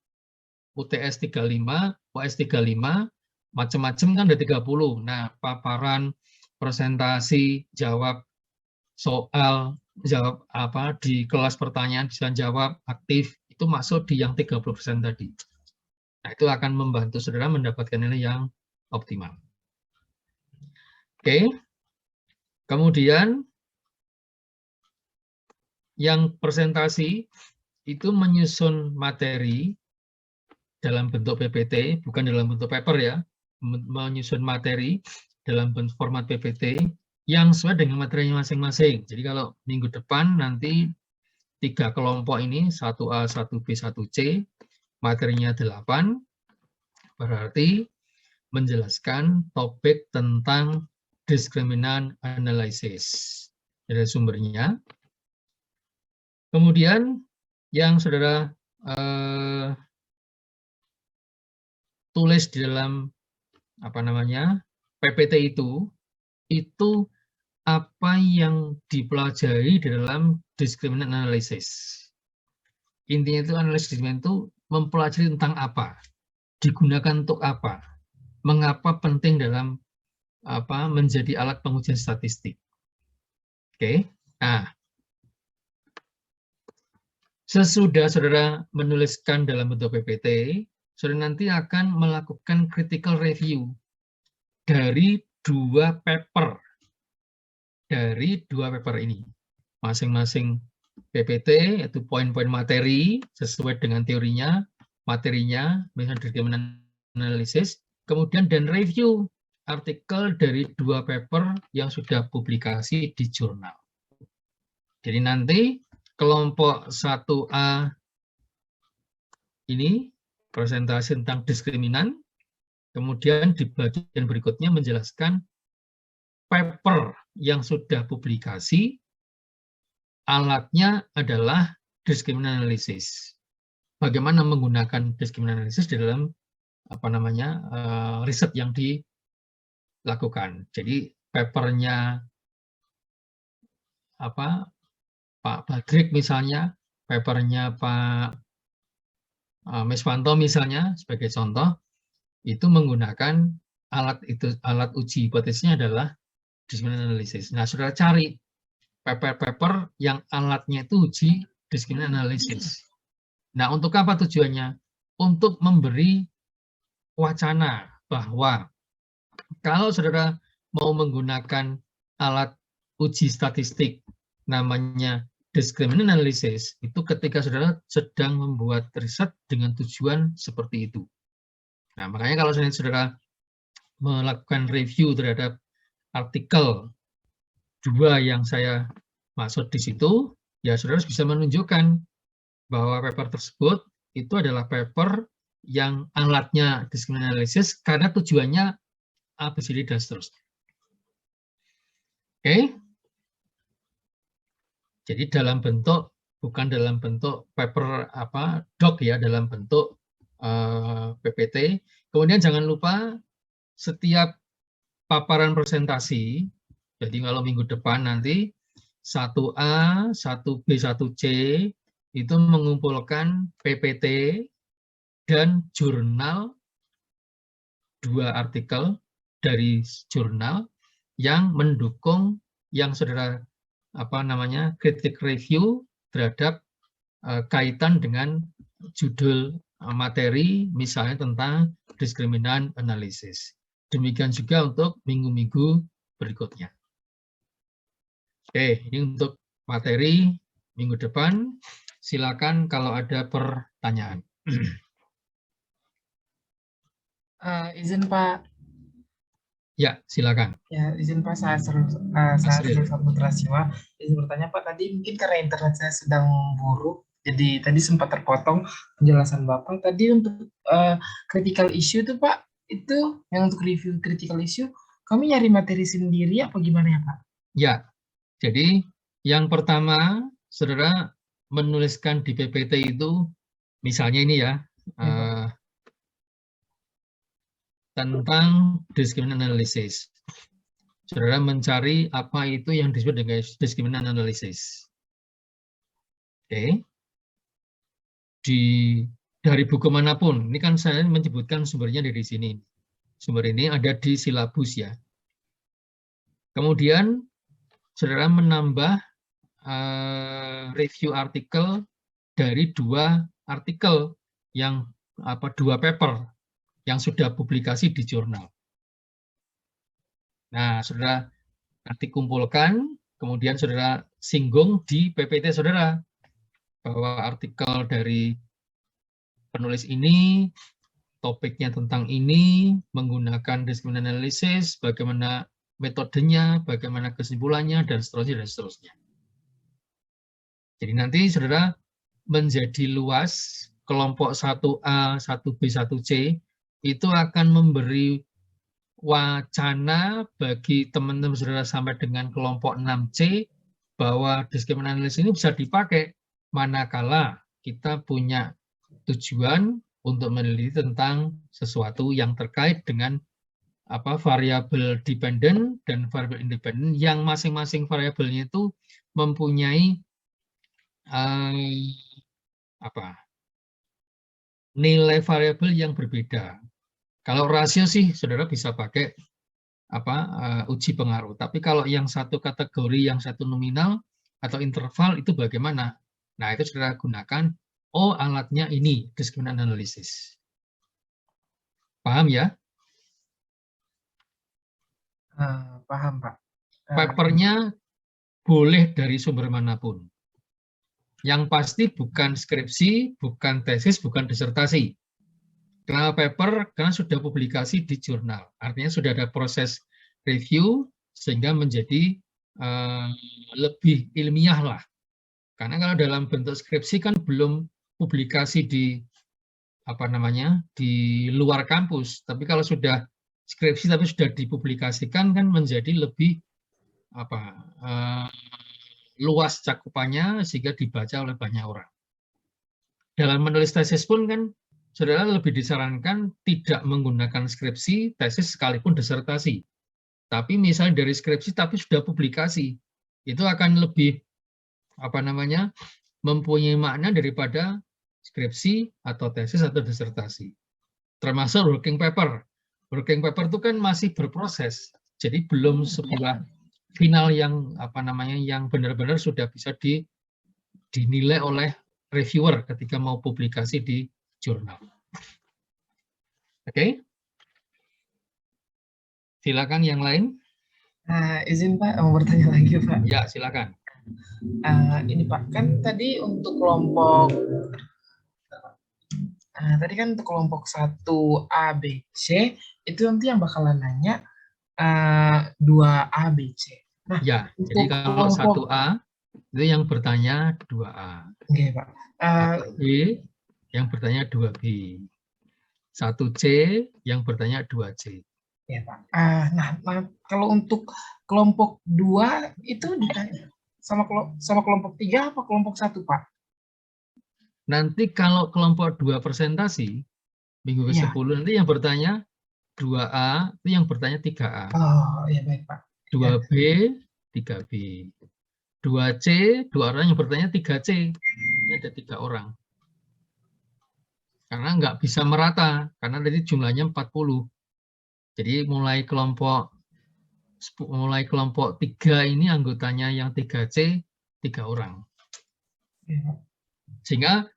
Speaker 1: UTS 35, UAS 35, macam-macam kan ada 30. Nah, paparan, presentasi, jawab soal, jawab di kelas pertanyaan bisa jawab aktif, itu masuk di yang 30% tadi. Nah, itu akan membantu saudara mendapatkan nilai yang optimal. Oke. Kemudian yang presentasi itu menyusun materi dalam bentuk PPT, bukan dalam bentuk paper ya, menyusun materi dalam bentuk format PPT yang sesuai dengan materinya masing-masing. Jadi kalau minggu depan nanti 3 kelompok ini, 1A, 1B, 1C, materinya 8, berarti menjelaskan topik tentang discriminant analysis. Dari sumbernya. Kemudian yang saudara tulis di dalam PPT itu apa yang dipelajari di dalam discriminant analysis. Intinya itu analisis discriminant itu mempelajari tentang apa, digunakan untuk apa, mengapa penting dalam menjadi alat pengujian statistik. Oke. Nah, sesudah saudara menuliskan dalam bentuk PPT, saudara nanti akan melakukan critical review dari 2 paper. Dari 2 paper ini. Masing-masing PPT, yaitu poin-poin materi, sesuai dengan teorinya, materinya, misalnya discriminant analysis, kemudian dan review artikel dari 2 paper yang sudah publikasi di jurnal. Jadi nanti kelompok 1A ini presentasi tentang diskriminan, kemudian di bagian berikutnya menjelaskan paper yang sudah publikasi, alatnya adalah discriminant analysis. Bagaimana menggunakan discriminant analysis di dalam riset yang dilakukan. Jadi papernya Pak Badrik misalnya, papernya Pak Meswanto misalnya sebagai contoh, itu menggunakan alat uji hipotesisnya adalah discriminant analysis. Nah, saudara cari paper-paper yang alatnya itu uji discriminant analysis. Nah, untuk apa tujuannya? Untuk memberi wacana bahwa kalau saudara mau menggunakan alat uji statistik namanya discriminant analysis, itu ketika saudara sedang membuat riset dengan tujuan seperti itu. Nah, makanya kalau saudara melakukan review terhadap artikel 2 yang saya maksud di situ, ya saudara bisa menunjukkan bahwa paper tersebut itu adalah paper yang alatnya discriminant analysis karena tujuannya ABCD dan seterusnya. Oke. Jadi bukan dalam bentuk paper doc ya, dalam bentuk PPT. Kemudian jangan lupa setiap paparan presentasi, jadi kalau minggu depan nanti 1A, 1B, 1C itu mengumpulkan PPT dan jurnal 2 artikel dari jurnal yang mendukung yang saudara kritik review terhadap kaitan dengan judul materi misalnya tentang discriminant analysis. Demikian juga untuk minggu-minggu berikutnya. Oke, ini untuk materi minggu depan. Silakan kalau ada pertanyaan.
Speaker 2: Izin Pak.
Speaker 1: Ya, silakan.
Speaker 2: Ya, izin Pak, saya Saputra Siwa. Izin bertanya Pak, tadi mungkin karena internet saya sedang buruk, jadi tadi sempat terpotong penjelasan Bapak. Tadi untuk critical issue itu Pak, itu yang untuk review critical issue, kami nyari materi sendiri apa gimana ya Pak?
Speaker 1: Ya, jadi yang pertama, saudara menuliskan di PPT itu, misalnya ini ya, tentang discriminant analysis. Saudara mencari apa itu yang disebut dengan discriminant analysis. Oke. Dari buku manapun, ini kan saya menyebutkan sumbernya dari sini. Sumber ini ada di silabus ya. Kemudian, saudara menambah review artikel dari 2 artikel yang 2 paper yang sudah publikasi di jurnal. Nah, saudara nanti kumpulkan, kemudian saudara singgung di PPT saudara bahwa artikel dari penulis ini, topiknya tentang ini, menggunakan discriminant analysis, bagaimana metodenya, bagaimana kesimpulannya, dan seterusnya, dan seterusnya. Jadi nanti saudara menjadi luas, kelompok 1A, 1B, 1C, itu akan memberi wacana bagi teman-teman saudara sampai dengan kelompok 6C bahwa discriminant analysis ini bisa dipakai manakala kita punya tujuan untuk meneliti tentang sesuatu yang terkait dengan variabel dependent dan variabel independent yang masing-masing variabelnya itu mempunyai nilai variabel yang berbeda. Kalau rasio sih saudara bisa pakai uji pengaruh. Tapi kalau yang satu kategori, yang satu nominal atau interval itu bagaimana? Nah, itu saudara gunakan alatnya ini discriminant analysis. Paham ya?
Speaker 2: Paham Pak.
Speaker 1: Papernya boleh dari sumber manapun. Yang pasti bukan skripsi, bukan tesis, bukan disertasi. Kenapa paper? Karena sudah publikasi di jurnal. Artinya sudah ada proses review sehingga menjadi lebih ilmiah lah Karena kalau dalam bentuk skripsi kan belum publikasi di di luar kampus. Tapi kalau sudah skripsi tapi sudah dipublikasikan kan menjadi lebih luas cakupannya sehingga dibaca oleh banyak orang. Dalam menulis tesis pun kan saudara lebih disarankan tidak menggunakan skripsi, tesis sekalipun disertasi. Tapi misalnya dari skripsi tapi sudah publikasi, itu akan lebih mempunyai makna daripada skripsi atau tesis atau disertasi. Termasuk working paper. Working paper itu kan masih berproses. Jadi belum sebuah final yang yang benar-benar sudah bisa dinilai oleh reviewer ketika mau publikasi di jurnal. Oke? Silakan yang lain.
Speaker 2: Izin Pak, mau bertanya lagi Pak.
Speaker 1: Ya, silakan.
Speaker 2: Ini Pak, kan tadi untuk kelompok tadi kan untuk kelompok 1A, B, C itu nanti yang bakalan nanya 2A, B, C. Nah,
Speaker 1: ya, jadi kalau 1A itu yang bertanya 2A.
Speaker 2: Oke, Pak.
Speaker 1: B yang bertanya 2B. 1C yang bertanya 2C.
Speaker 2: Ya, Pak. Nah, kalau untuk kelompok 2 itu ditanya sama kelompok 3 apa kelompok 1, Pak?
Speaker 1: Nanti kalau kelompok 2 presentasi, minggu ke-10 nanti yang bertanya 2A, itu yang bertanya 3A.
Speaker 2: Oh, iya baik, Pak.
Speaker 1: 2B, 3B. 2C, 2 orang yang bertanya 3C. Ini ada 3 orang. Karena nggak bisa merata, karena tadi jumlahnya 40. Jadi mulai kelompok 3 ini anggotanya yang 3C, 3 orang. Sehingga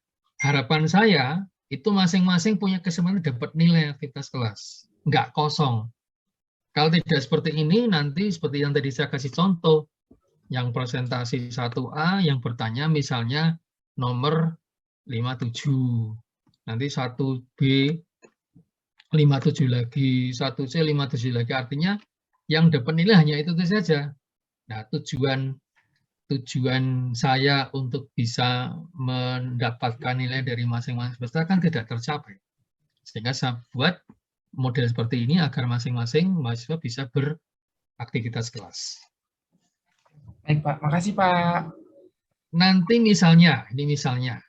Speaker 1: harapan saya itu masing-masing punya kesempatan dapat nilai aktivitas kelas. Nggak kosong. Kalau tidak seperti ini, nanti seperti yang tadi saya kasih contoh, yang presentasi 1A yang bertanya misalnya nomor 57. Nanti 1B 57 lagi, 1C 57 lagi. Artinya yang dapat nilai hanya itu saja. Nah, tujuan saya untuk bisa mendapatkan nilai dari masing-masing peserta kan tidak tercapai. Sehingga saya buat model seperti ini agar masing-masing mahasiswa bisa beraktivitas kelas.
Speaker 2: Baik, Pak. Makasih, Pak.
Speaker 1: Nanti misalnya ya,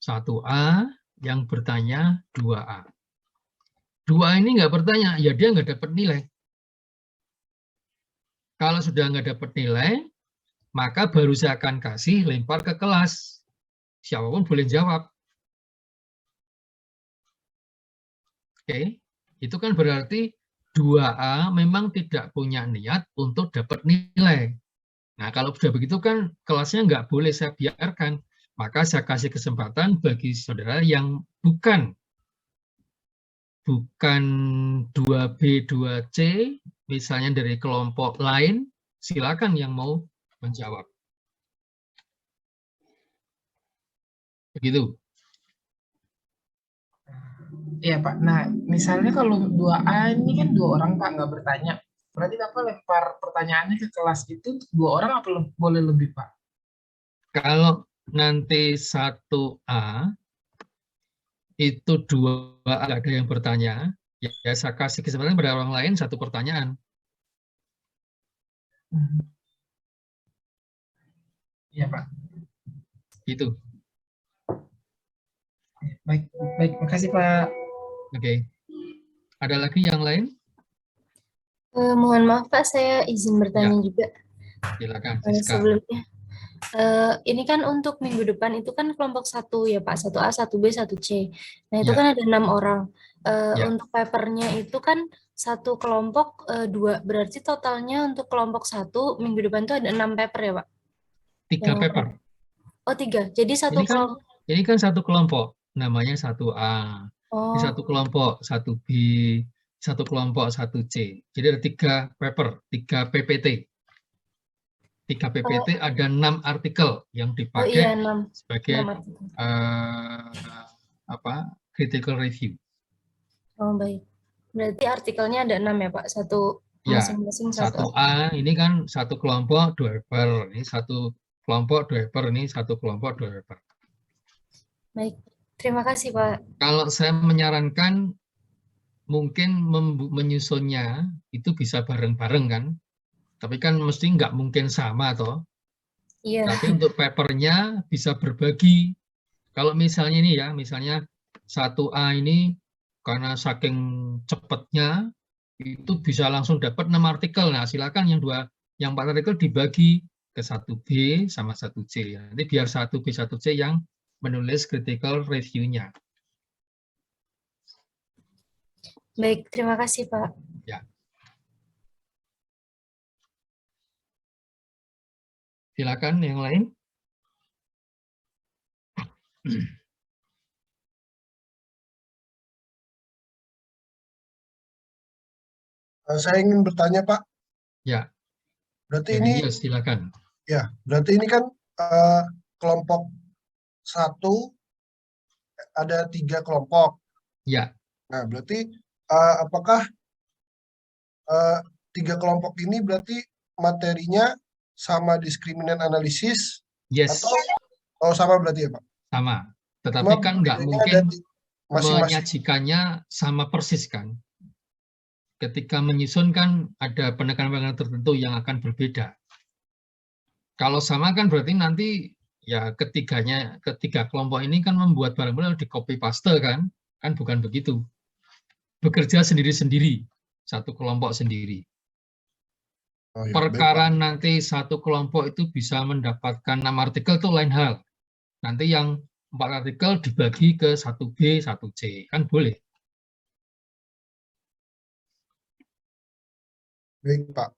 Speaker 1: 1A yang bertanya 2A. 2A ini nggak bertanya, ya dia nggak dapat nilai. Kalau sudah nggak dapat nilai, maka baru saya akan kasih lempar ke kelas. Siapapun boleh jawab. Oke, itu kan berarti 2A memang tidak punya niat untuk dapat nilai. Nah, kalau sudah begitu kan kelasnya nggak boleh saya biarkan. Maka saya kasih kesempatan bagi saudara yang bukan 2B, 2C, misalnya dari kelompok lain, silakan yang mau menjawab. Begitu.
Speaker 2: Iya, Pak. Nah, misalnya kalau 2A ini kan 2 orang, Pak, nggak bertanya. Berarti Bapak lempar pertanyaannya ke kelas itu 2 orang apa boleh lebih, Pak?
Speaker 1: Kalau nanti 1A, itu 2 ada yang bertanya, ya saya kasih kesempatan pada orang lain 1 pertanyaan.
Speaker 2: Iya, Pak.
Speaker 1: Gitu.
Speaker 2: Baik, makasih Pak.
Speaker 1: Oke. Ada lagi yang lain?
Speaker 3: Mohon maaf Pak, saya izin bertanya juga.
Speaker 1: Silakan.
Speaker 3: Sebelumnya, ini kan untuk minggu depan itu kan kelompok 1 ya Pak, 1A, 1B, 1C. Nah itu kan ada 6 orang. Untuk papernya itu kan satu kelompok 2, berarti totalnya untuk kelompok 1 minggu depan itu ada 6 paper ya Pak?
Speaker 1: 3 paper.
Speaker 3: Oh 3, jadi satu kelompok.
Speaker 1: Ini kan satu kelompok, namanya 1A. Ini satu kelompok 1B, satu kelompok 1C. Jadi ada 3 paper, 3 PPT. 3 PPT ada 6 artikel yang dipakai sebagai critical review.
Speaker 3: Oh baik. Berarti artikelnya ada 6 ya Pak? Satu masing-masing
Speaker 1: 1A ini kan satu kelompok 2 paper, ini satu kelompok 2 paper, ini satu kelompok 2 paper.
Speaker 3: Baik, terima kasih Pak.
Speaker 1: Kalau saya menyarankan mungkin menyusunnya itu bisa bareng-bareng kan, tapi kan mesti nggak mungkin sama toh.
Speaker 3: Iya.
Speaker 1: Tapi untuk papernya bisa berbagi. Kalau misalnya ini ya, misalnya 1A ini karena saking cepatnya itu bisa langsung dapat 6 artikel. Nah, silakan yang 4 artikel dibagi ke 1B sama 1C. Nanti biar 1B 1C yang menulis critical review-nya.
Speaker 3: Baik, terima kasih Pak.
Speaker 1: Ya. Silakan yang lain.
Speaker 5: Saya ingin bertanya, Pak.
Speaker 1: Ya.
Speaker 5: Berarti
Speaker 1: Jadi,
Speaker 5: ini
Speaker 1: ya, silakan.
Speaker 5: ya, berarti ini kan kelompok 1 ada 3 kelompok.
Speaker 1: Ya.
Speaker 5: Nah, berarti apakah 3 kelompok ini berarti materinya sama diskriminan analisis?
Speaker 1: Yes.
Speaker 5: Atau sama berarti ya, Pak?
Speaker 1: Sama. Tetapi
Speaker 5: Cuma
Speaker 1: kan nggak
Speaker 5: bedanya
Speaker 1: mungkin
Speaker 5: masing-masing.
Speaker 1: menyajikannya sama persis kan. Ketika menyusun kan ada penekanan-penekanan tertentu yang akan berbeda. Kalau sama kan berarti nanti ya ketiga kelompok ini kan membuat barang-barang di copy paste kan bukan begitu. Bekerja sendiri-sendiri, satu kelompok sendiri.
Speaker 5: Oh, ya,
Speaker 1: Perkara
Speaker 5: baik,
Speaker 1: nanti satu kelompok itu bisa mendapatkan 6 artikel itu lain hal. Nanti yang 4 artikel dibagi ke 1B, 1C, kan boleh.
Speaker 5: Baik, Pak.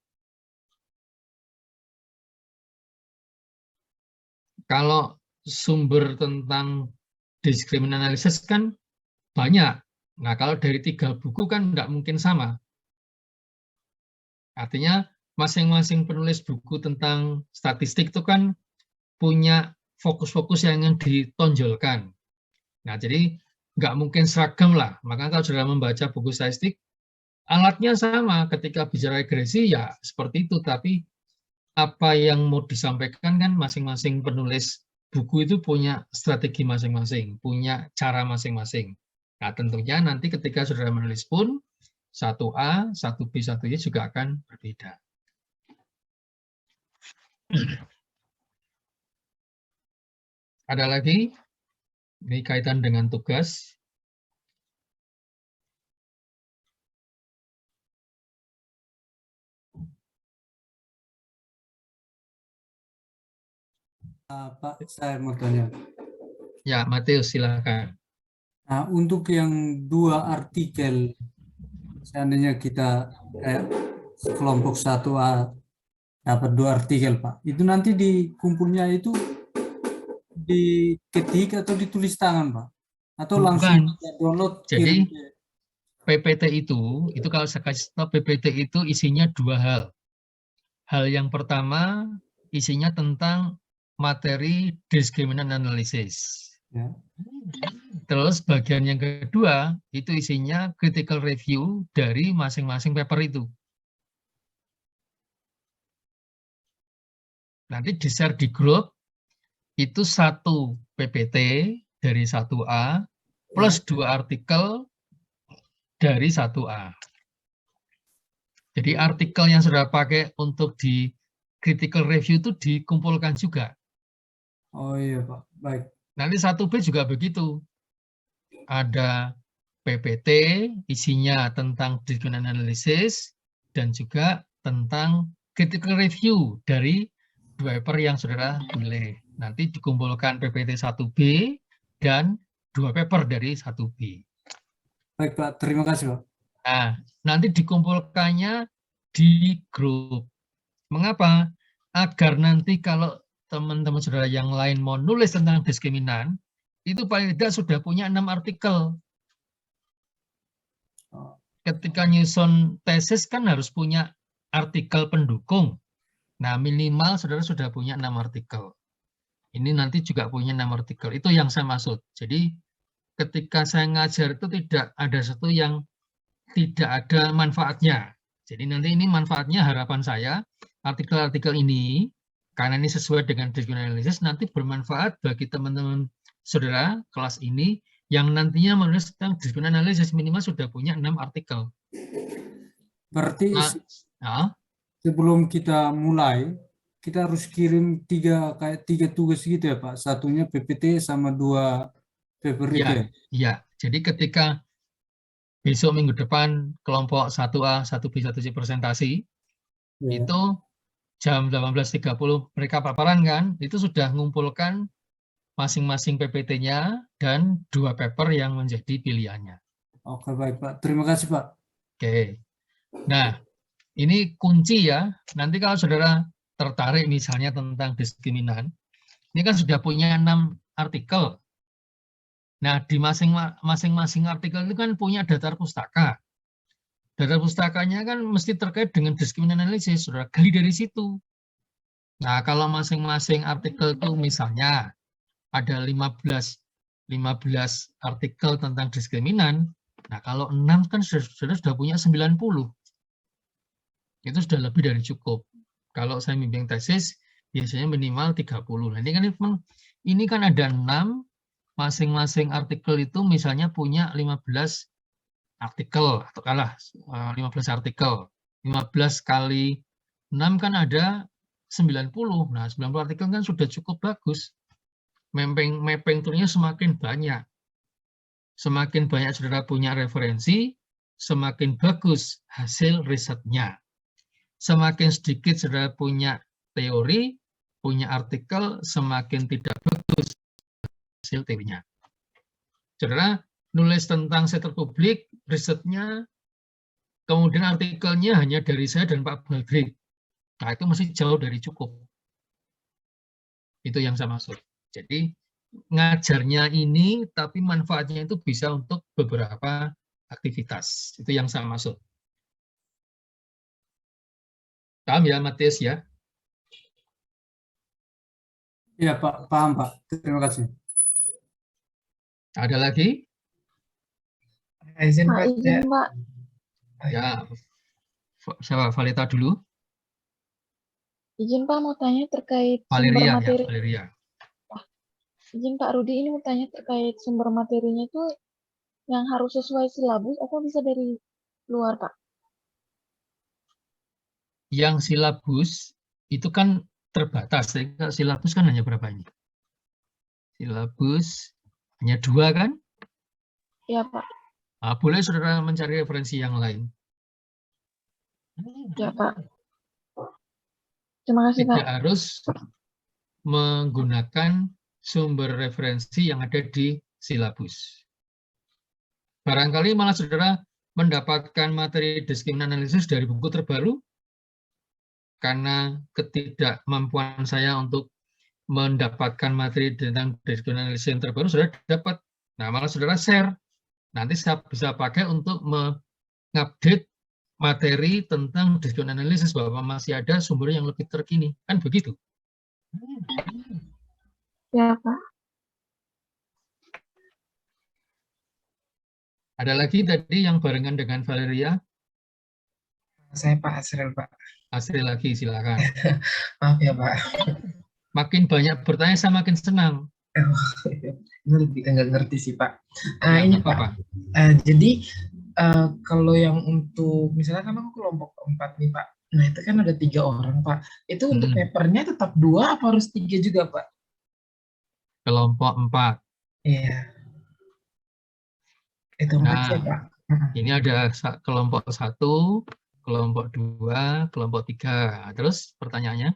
Speaker 1: Kalau sumber tentang diskriminan analisis kan banyak. Nah, kalau dari 3 buku kan nggak mungkin sama. Artinya masing-masing penulis buku tentang statistik itu kan punya fokus-fokus yang ingin ditonjolkan. Nah, jadi nggak mungkin seragam lah. Maka kalau sudah membaca buku statistik, alatnya sama. Ketika bicara regresi ya seperti itu, tapi apa yang mau disampaikan kan masing-masing penulis buku itu punya strategi masing-masing, punya cara masing-masing. Nah, tentunya nanti ketika saudara menulis pun 1A, 1B, 1C juga akan berbeda. Ada lagi? Ini kaitan dengan tugas.
Speaker 6: Pak, saya mau tanya.
Speaker 1: Ya, Matius, silakan.
Speaker 6: Nah, untuk yang 2 artikel, seandainya kita kelompok 1A dapat 2 artikel, Pak. Itu nanti dikumpulnya itu diketik atau ditulis tangan, Pak? Atau langsung download?
Speaker 1: Jadi PPT itu kalau saya kasih tahu, PPT itu isinya 2 hal. Hal yang pertama isinya tentang materi diskriminan analisis.
Speaker 6: Ya.
Speaker 1: Terus bagian yang kedua itu isinya critical review dari masing-masing paper itu. Nanti di-share di grup itu 1 PPT dari 1A plus 2 artikel dari 1A. Jadi artikel yang sudah pakai untuk di critical review itu dikumpulkan juga.
Speaker 6: Oh iya Pak, baik.
Speaker 1: Nanti 1B juga begitu. Ada PPT, isinya tentang diskriminan analisis, dan juga tentang critical review dari 2 paper yang saudara pilih. Nanti dikumpulkan PPT 1B dan 2 paper dari 1B.
Speaker 6: Baik Pak, terima kasih Pak.
Speaker 1: Nah, nanti dikumpulkannya di grup. Mengapa? Agar nanti kalau teman-teman saudara yang lain mau nulis tentang diskriminan, itu paling tidak sudah punya 6 artikel. Ketika nyusun tesis kan harus punya artikel pendukung. Nah, minimal saudara sudah punya 6 artikel. Ini nanti juga punya 6 artikel. Itu yang saya maksud. Jadi, ketika saya ngajar itu tidak ada satu yang tidak ada manfaatnya. Jadi nanti ini manfaatnya harapan saya, artikel-artikel ini Karena ini sesuai dengan discipline analysis, nanti bermanfaat bagi teman-teman saudara kelas ini yang nantinya menulis tentang discipline analysis minimal sudah punya 6 artikel.
Speaker 6: Berarti
Speaker 1: Nah,
Speaker 6: sebelum kita mulai, kita harus kirim tiga tugas gitu ya Pak. Satunya PPT sama 2 paper itu ya.
Speaker 1: Iya. Jadi ketika besok minggu depan kelompok 1A, 1B, 1C presentasi, itu jam 18.30 mereka paparan kan, itu sudah mengumpulkan masing-masing PPT-nya dan 2 paper yang menjadi pilihannya.
Speaker 6: Oke, baik Pak. Terima kasih Pak.
Speaker 1: Oke. Nah, ini kunci ya. Nanti kalau saudara tertarik misalnya tentang diskriminan, ini kan sudah punya 6 artikel. Nah, di masing-masing artikel itu kan punya daftar pustaka. Daftar pustakanya kan mesti terkait dengan diskriminan analisis, saudara gali dari situ. Nah, kalau masing-masing artikel itu misalnya ada 15 artikel tentang diskriminan, nah kalau 6 kan sudah punya 90. Itu sudah lebih dari cukup. Kalau saya membimbing tesis, biasanya minimal 30. Nah, ini kan ada 6, masing-masing artikel itu misalnya punya 15 artikel, atau kalah 15 artikel. 15 kali 6 kan ada 90. Nah, 90 artikel kan sudah cukup bagus. Mapping toolnya semakin banyak. Semakin banyak saudara punya referensi, semakin bagus hasil risetnya. Semakin sedikit saudara punya teori, punya artikel, semakin tidak bagus hasil teorinya. Saudara nulis tentang sektor publik, risetnya, kemudian artikelnya hanya dari saya dan Pak Baldrik. Nah, itu masih jauh dari cukup. Itu yang saya maksud. Jadi, ngajarnya ini, tapi manfaatnya itu bisa untuk beberapa aktivitas. Itu yang saya maksud. Paham ya, Matius ya?
Speaker 6: Iya Pak, paham Pak. Terima kasih.
Speaker 1: Ada lagi?
Speaker 2: Izin
Speaker 4: Pak,
Speaker 2: Pak.
Speaker 4: izin Pak.
Speaker 1: Ya, siapa? Valita dulu.
Speaker 4: Izin Pak mau tanya terkait sumber
Speaker 1: Valeria,
Speaker 4: materi.
Speaker 1: ya, Valeria.
Speaker 4: Izin Pak Rudi ini mau tanya terkait sumber materinya itu yang harus sesuai silabus atau bisa dari luar Pak?
Speaker 1: Yang silabus itu kan terbatas. Silabus kan hanya berapa ini? Silabus hanya 2 kan?
Speaker 4: Iya Pak.
Speaker 1: Nah, boleh saudara mencari referensi yang lain.
Speaker 4: Ya Pak. Terima kasih
Speaker 1: Tidak
Speaker 4: Pak.
Speaker 1: harus menggunakan sumber referensi yang ada di silabus. Barangkali malah saudara mendapatkan materi diskriminan analisis dari buku terbaru, karena ketidakmampuan saya untuk mendapatkan materi tentang diskriminan analisis yang terbaru, saudara dapat. Nah, malah saudara share. Nanti saya bisa pakai untuk mengupdate materi tentang diskriminan analisis bahwa masih ada sumber yang lebih terkini. Kan begitu?
Speaker 4: Ya Pak.
Speaker 1: Ada lagi tadi yang barengan dengan Valeria?
Speaker 2: Saya Pak Asril Pak.
Speaker 1: Asri lagi, silakan.
Speaker 2: Maaf ya Pak.
Speaker 1: Makin banyak bertanya, saya makin senang.
Speaker 2: Ini lebih nggak ngerti sih Pak.
Speaker 1: Ya,
Speaker 2: Ini
Speaker 1: nggak apa-apa.
Speaker 2: Pak. Jadi kalau yang untuk misalnya kan aku kelompok 4 nih Pak. Nah itu kan ada 3 orang Pak. Itu untuk papernya tetap 2 apa harus 3 juga Pak?
Speaker 1: Kelompok 4.
Speaker 2: Iya. Itu 4 sih Pak.
Speaker 1: Ini ada kelompok 1, kelompok 2, kelompok 3. Terus pertanyaannya?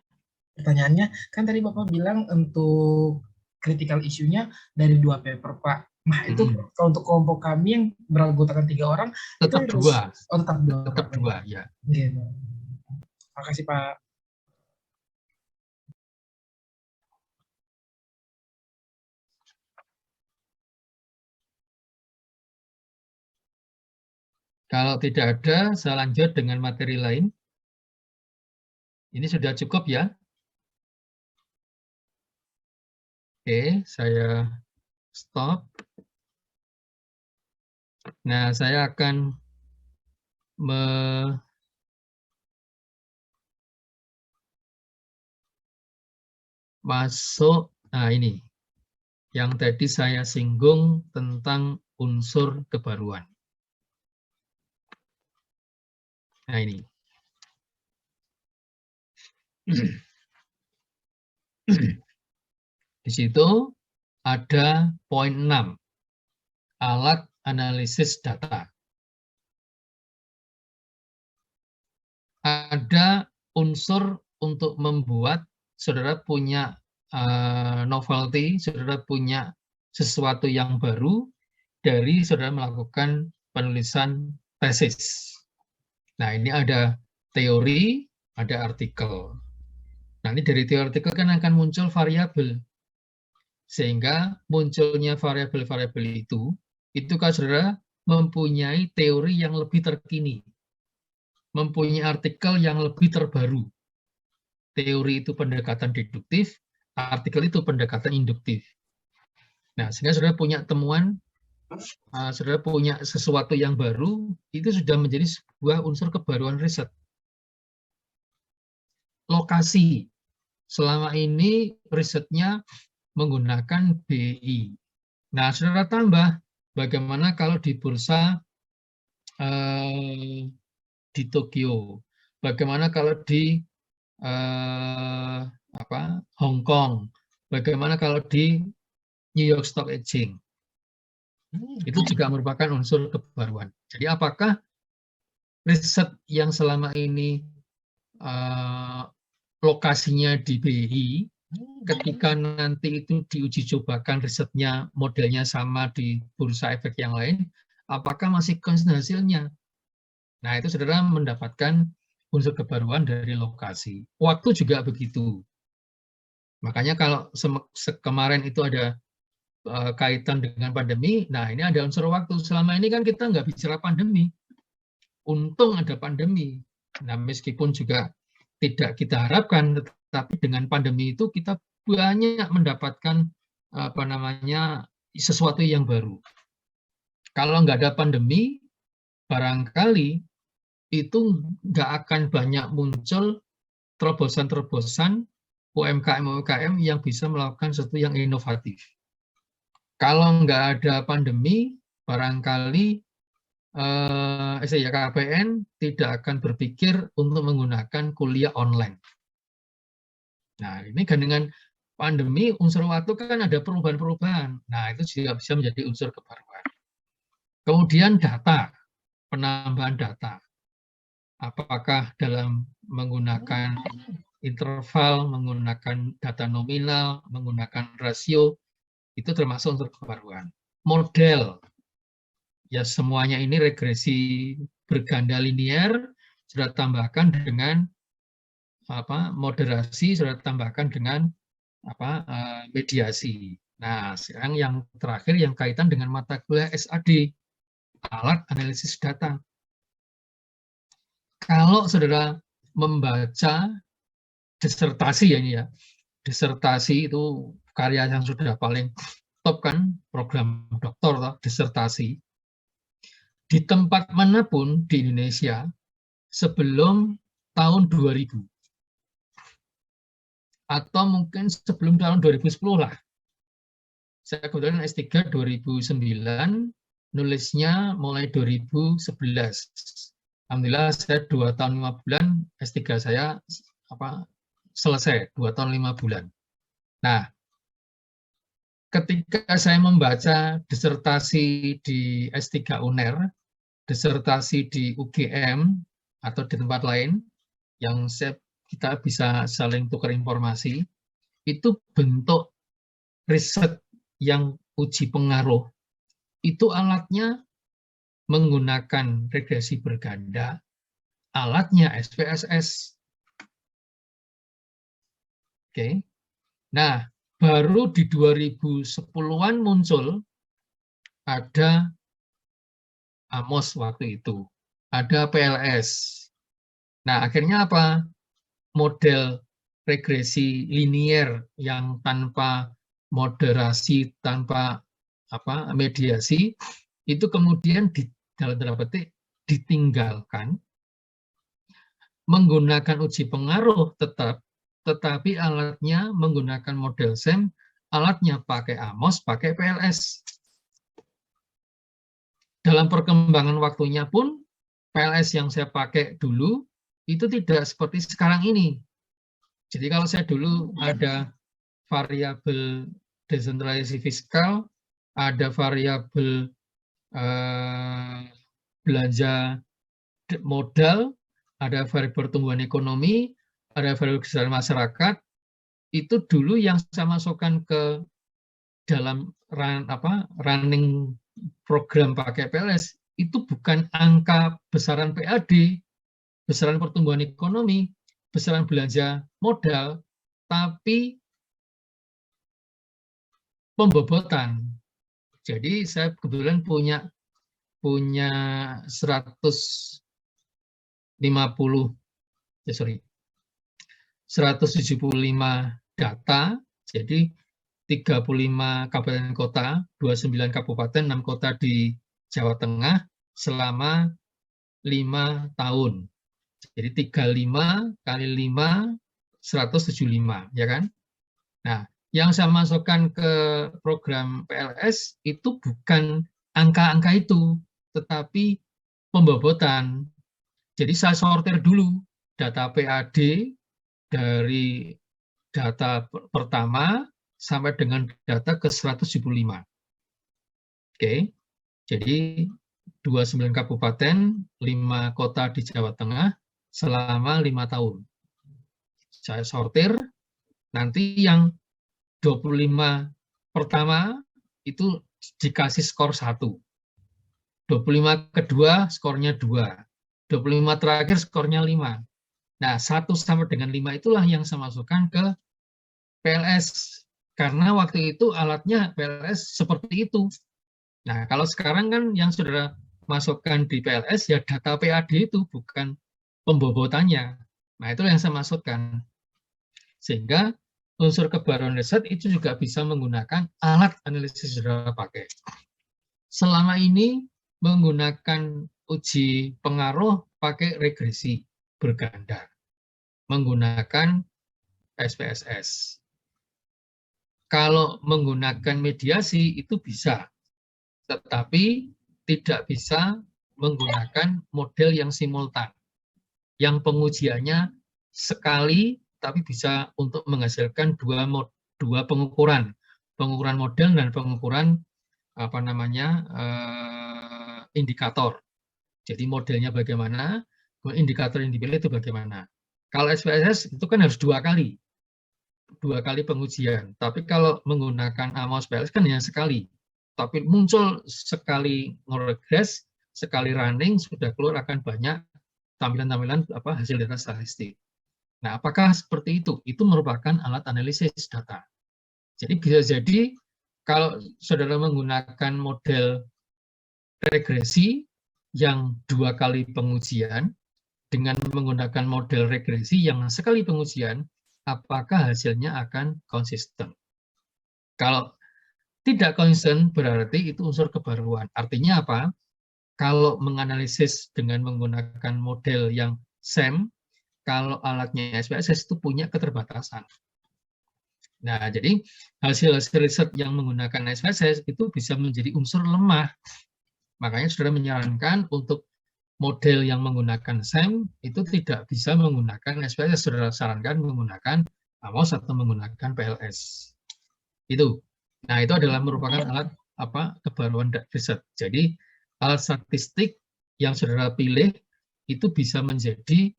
Speaker 2: Pertanyaannya kan tadi Bapak bilang untuk critical issue-nya dari 2 paper Pak. Nah itu kalau untuk kelompok kami yang beranggotakan 3 orang
Speaker 1: tetap
Speaker 2: itu
Speaker 1: 2.
Speaker 2: Tetap 2.
Speaker 1: Tetap 2 ya.
Speaker 2: Gitu. Makasih Pak.
Speaker 1: Kalau tidak ada, saya lanjut dengan materi lain. Ini sudah cukup ya. Oke, saya stop. Nah, saya akan masuk, nah ini, yang tadi saya singgung tentang unsur kebaruan. Nah ini. Di situ ada poin 6, alat analisis data. Ada unsur untuk membuat, saudara punya novelty, saudara punya sesuatu yang baru dari saudara melakukan penulisan tesis. Nah, ini ada teori, ada artikel. Nanti dari teori artikel kan akan muncul variabel. Sehingga munculnya variabel-variabel itu kan saudara mempunyai teori yang lebih terkini. Mempunyai artikel yang lebih terbaru. Teori itu pendekatan deduktif, artikel itu pendekatan induktif. Nah, sehingga saudara punya temuan, saudara punya sesuatu yang baru, itu sudah menjadi sebuah unsur kebaruan riset. Lokasi, selama ini risetnya menggunakan BI. Nah, saudara tambah, bagaimana kalau di bursa di Tokyo, bagaimana kalau di Hong Kong, bagaimana kalau di New York Stock Exchange. Itu juga merupakan unsur kebaruan. Jadi apakah riset yang selama ini lokasinya di BI, ketika nanti itu diuji cobakan risetnya, modelnya sama di bursa efek yang lain, apakah masih konsisten hasilnya? Nah, itu saudara mendapatkan unsur kebaruan dari lokasi. Waktu juga begitu. Makanya kalau kemarin itu ada kaitan dengan pandemi, nah ini ada unsur waktu. Selama ini kan kita nggak bicara pandemi. Untung ada pandemi. Nah, meskipun juga tidak kita harapkan, tetapi dengan pandemi itu kita banyak mendapatkan sesuatu yang baru. Kalau nggak ada pandemi, barangkali itu nggak akan banyak muncul terobosan-terobosan UMKM yang bisa melakukan sesuatu yang inovatif. Kalau nggak ada pandemi, barangkali SDIKPN tidak akan berpikir untuk menggunakan kuliah online. Nah, ini kan dengan pandemi, unsur waktu kan ada perubahan-perubahan. Nah, itu juga bisa menjadi unsur kebaruan. Kemudian data, penambahan data. Apakah dalam menggunakan interval, menggunakan data nominal, menggunakan rasio, itu termasuk unsur kebaruan. Model, ya semuanya ini regresi berganda linear, sudah tambahkan dengan moderasi, sudah tambahkan dengan mediasi. Nah, sekarang yang terakhir yang kaitan dengan mata kuliah SAD, alat analisis data. Kalau saudara membaca disertasi ya, disertasi itu karya yang sudah paling top kan, program doktor disertasi. Di tempat manapun di Indonesia sebelum tahun 2000 atau mungkin sebelum tahun 2010 lah. Saya kebetulan S3 2009, nulisnya mulai 2011. Alhamdulillah saya 2 tahun 5 bulan S3 saya selesai, 2 tahun 5 bulan. Nah, ketika saya membaca disertasi di S3 UNER, disertasi di UGM atau di tempat lain yang kita bisa saling tukar informasi, itu bentuk riset yang uji pengaruh. Itu alatnya menggunakan regresi berganda, alatnya SPSS. Oke. Nah, baru di 2010-an muncul ada AMOS waktu itu, ada PLS. Nah, akhirnya apa? Model regresi linier yang tanpa moderasi, tanpa mediasi, itu kemudian dalam tanda petik ditinggalkan, menggunakan uji pengaruh tetap, tetapi alatnya menggunakan model SEM, alatnya pakai AMOS, pakai PLS. Dalam perkembangan waktunya pun, PLS yang saya pakai dulu, itu tidak seperti sekarang ini. Jadi kalau saya dulu ada variabel desentralisasi fiskal, ada variabel belanja modal, ada variabel pertumbuhan ekonomi, ada variabel kesejahteraan masyarakat, itu dulu yang saya masukkan ke dalam running program pakai PLS, itu bukan angka besaran PAD, besaran pertumbuhan ekonomi, besaran belanja modal, tapi pembobotan. Jadi saya kebetulan punya 175 data, jadi 35 kabupaten kota, 29 kabupaten, 6 kota di Jawa Tengah selama 5 tahun. Jadi 35 kali 5, 175, ya kan? Nah, yang saya masukkan ke program PLS itu bukan angka-angka itu, tetapi pembobotan. Jadi saya sortir dulu data PAD dari data pertama sampai dengan data ke 175. Oke, jadi 29 kabupaten, 5 kota di Jawa Tengah selama 5 tahun. Saya sortir, nanti yang 25 pertama itu dikasih skor 1. 25 kedua skornya 2. 25 terakhir skornya 5. Nah, 1 sampai dengan 5 itulah yang saya masukkan ke PLS. Karena waktu itu alatnya PLS seperti itu. Nah, kalau sekarang kan yang saudara masukkan di PLS ya data PAD itu, bukan pembobotannya. Nah, itu yang saya masukkan. Sehingga unsur kebaruan riset itu juga bisa menggunakan alat analisis saudara pakai. Selama ini menggunakan uji pengaruh pakai regresi berganda, menggunakan SPSS. Kalau menggunakan mediasi itu bisa, tetapi tidak bisa menggunakan model yang simultan, yang pengujiannya sekali, tapi bisa untuk menghasilkan dua pengukuran model dan pengukuran indikator. Jadi modelnya bagaimana, indikator yang dipilih itu bagaimana. Kalau SPSS itu kan harus 2 kali pengujian. Tapi kalau menggunakan AMOS PLS kan hanya sekali. Tapi muncul sekali ngeregres, sekali running, sudah keluar akan banyak tampilan-tampilan hasil data statistik. Nah, apakah seperti itu? Itu merupakan alat analisis data. Jadi bisa jadi kalau saudara menggunakan model regresi yang 2 kali pengujian dengan menggunakan model regresi yang sekali pengujian, apakah hasilnya akan konsisten? Kalau tidak konsisten berarti itu unsur kebaruan. Artinya apa? Kalau menganalisis dengan menggunakan model yang SEM, kalau alatnya SPSS itu punya keterbatasan. Nah, jadi hasil-hasil riset yang menggunakan SPSS itu bisa menjadi unsur lemah. Makanya saudara menyarankan untuk model yang menggunakan SEM itu tidak bisa menggunakan SPSS, saudara sarankan menggunakan AMOS atau menggunakan PLS. Itu. Nah, itu adalah merupakan alat kebaruan riset. Jadi alat statistik yang saudara pilih itu bisa menjadi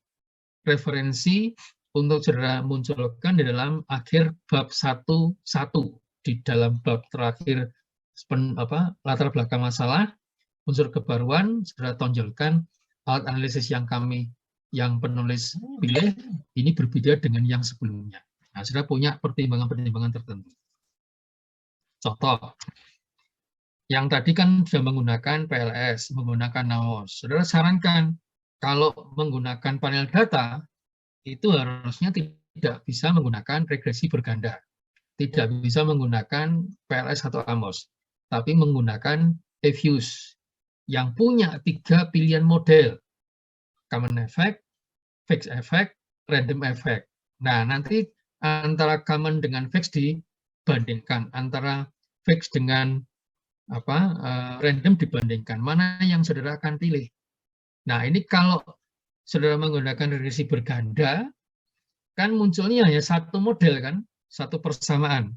Speaker 1: referensi untuk saudara munculkan di dalam akhir bab 1.1 di dalam bab terakhir latar belakang masalah unsur kebaruan, saudara tonjolkan alat analisis yang penulis pilih ini berbeda dengan yang sebelumnya. Nah, saudara punya pertimbangan-pertimbangan tertentu. Contoh, yang tadi kan sudah menggunakan PLS, menggunakan AMOS. Saudara sarankan kalau menggunakan panel data itu harusnya tidak bisa menggunakan regresi berganda, tidak bisa menggunakan PLS atau AMOS, tapi menggunakan eFuse yang punya 3 pilihan model, common effect, fixed effect, random effect. Nah, nanti antara common dengan fixed dibandingkan, antara fixed dengan random dibandingkan, mana yang saudara akan pilih. Nah, ini kalau saudara menggunakan regresi berganda, kan munculnya hanya satu model kan, satu persamaan.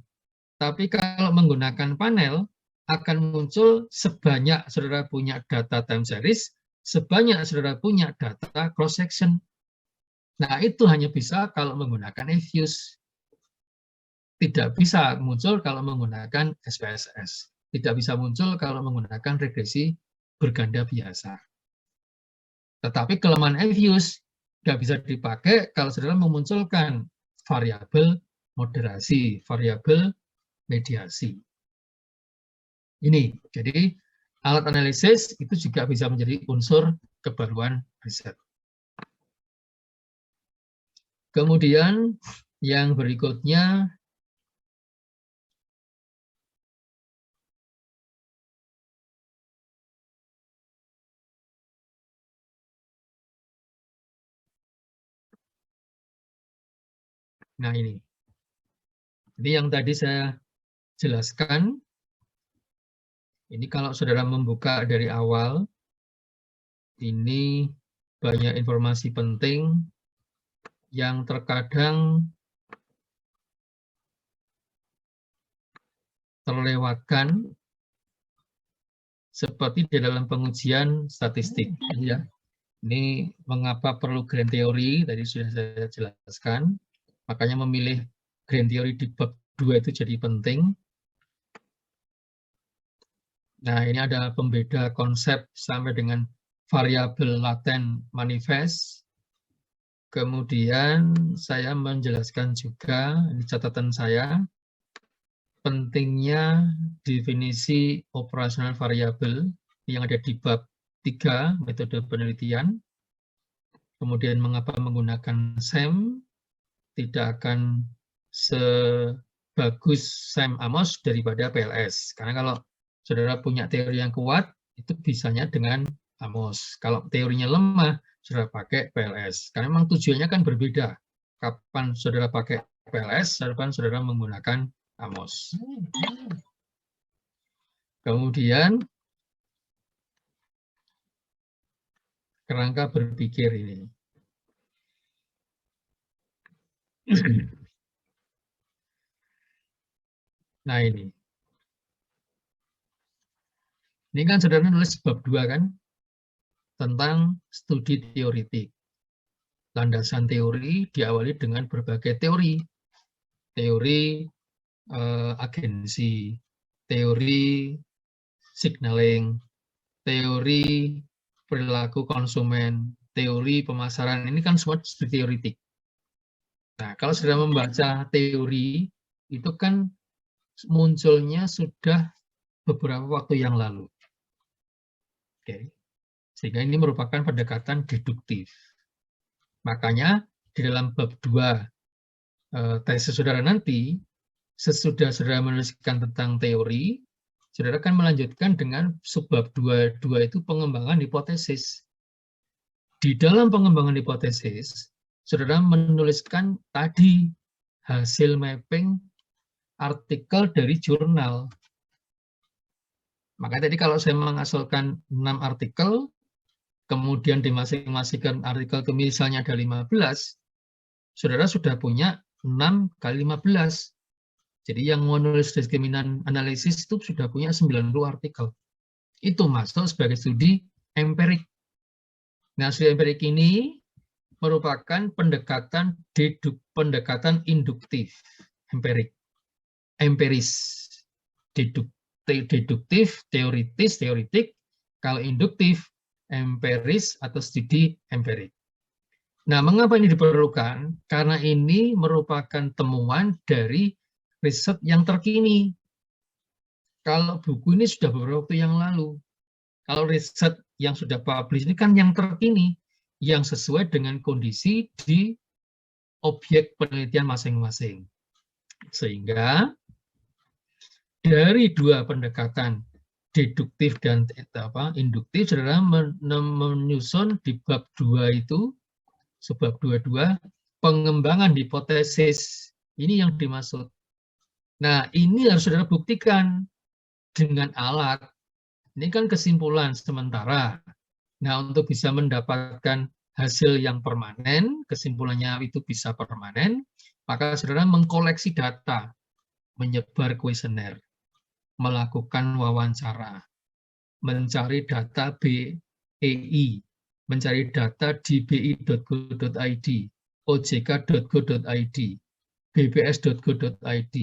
Speaker 1: Tapi kalau menggunakan panel, akan muncul sebanyak saudara punya data time series, sebanyak saudara punya data cross section. Nah, itu hanya bisa kalau menggunakan Efuse. Tidak bisa muncul kalau menggunakan SPSS. Tidak bisa muncul kalau menggunakan regresi berganda biasa. Tetapi kelemahan Efuse nggak bisa dipakai kalau saudara memunculkan variabel moderasi, variabel mediasi. Ini, jadi alat analisis itu juga bisa menjadi unsur kebaruan riset. Kemudian yang berikutnya, nah ini yang tadi saya jelaskan. Ini kalau saudara membuka dari awal, ini banyak informasi penting yang terkadang terlewatkan seperti di dalam pengujian statistik. Ya. Ini mengapa perlu grand theory, tadi sudah saya jelaskan. Makanya memilih grand theory di bab 2 itu jadi penting. Nah, ini ada pembeda konsep sampai dengan variabel laten manifest. Kemudian saya menjelaskan juga, ini catatan saya, pentingnya definisi operasional variabel yang ada di bab 3, metode penelitian. Kemudian mengapa menggunakan SEM tidak akan sebagus SEM Amos daripada PLS. Karena kalau saudara punya teori yang kuat, itu bisanya dengan Amos. Kalau teorinya lemah, saudara pakai PLS. Karena memang tujuannya kan berbeda. Kapan saudara pakai PLS, kapan saudara menggunakan Amos. Kemudian, kerangka berpikir ini. Nah ini. Ini kan saudara nulis bab 2 kan, tentang studi teoritik. Landasan teori diawali dengan berbagai teori. Teori agensi, teori signaling, teori perilaku konsumen, teori pemasaran, ini kan semua studi teoritik. Nah, kalau sudah membaca teori, itu kan munculnya sudah beberapa waktu yang lalu. Oke. Sehingga ini merupakan pendekatan deduktif. Makanya di dalam bab 2 tesis saudara nanti, sesudah saudara menuliskan tentang teori, saudara akan melanjutkan dengan subbab 2 itu pengembangan hipotesis. Di dalam pengembangan hipotesis, saudara menuliskan tadi hasil mapping artikel dari jurnal. Maka tadi kalau saya mengasalkan 6 artikel, kemudian di masing-masing artikel itu misalnya ada 15, saudara sudah punya 6 kali 15. Jadi yang menulis diskriminan analisis itu sudah punya 90 artikel. Itu masuk sebagai studi empirik. Nah, studi empirik ini merupakan pendekatan induktif, empirik, empiris, deduktif, teoritis, teoritik, kalau induktif, empiris atau studi empirik. Nah, mengapa ini diperlukan? Karena ini merupakan temuan dari riset yang terkini. Kalau buku ini sudah beberapa waktu yang lalu. Kalau riset yang sudah publish ini kan yang terkini, yang sesuai dengan kondisi di objek penelitian masing-masing. Sehingga dari dua pendekatan deduktif dan induktif, saudara menyusun di bab 2 itu, sebab 22, pengembangan hipotesis. Ini yang dimaksud. Nah, ini harus saudara buktikan dengan alat. Ini kan kesimpulan sementara. Nah, untuk bisa mendapatkan hasil yang permanen, kesimpulannya itu bisa permanen, maka saudara mengkoleksi data, menyebar kuesioner, melakukan wawancara, mencari data BEI, mencari data di bi.go.id, ojk.go.id, bbs.go.id,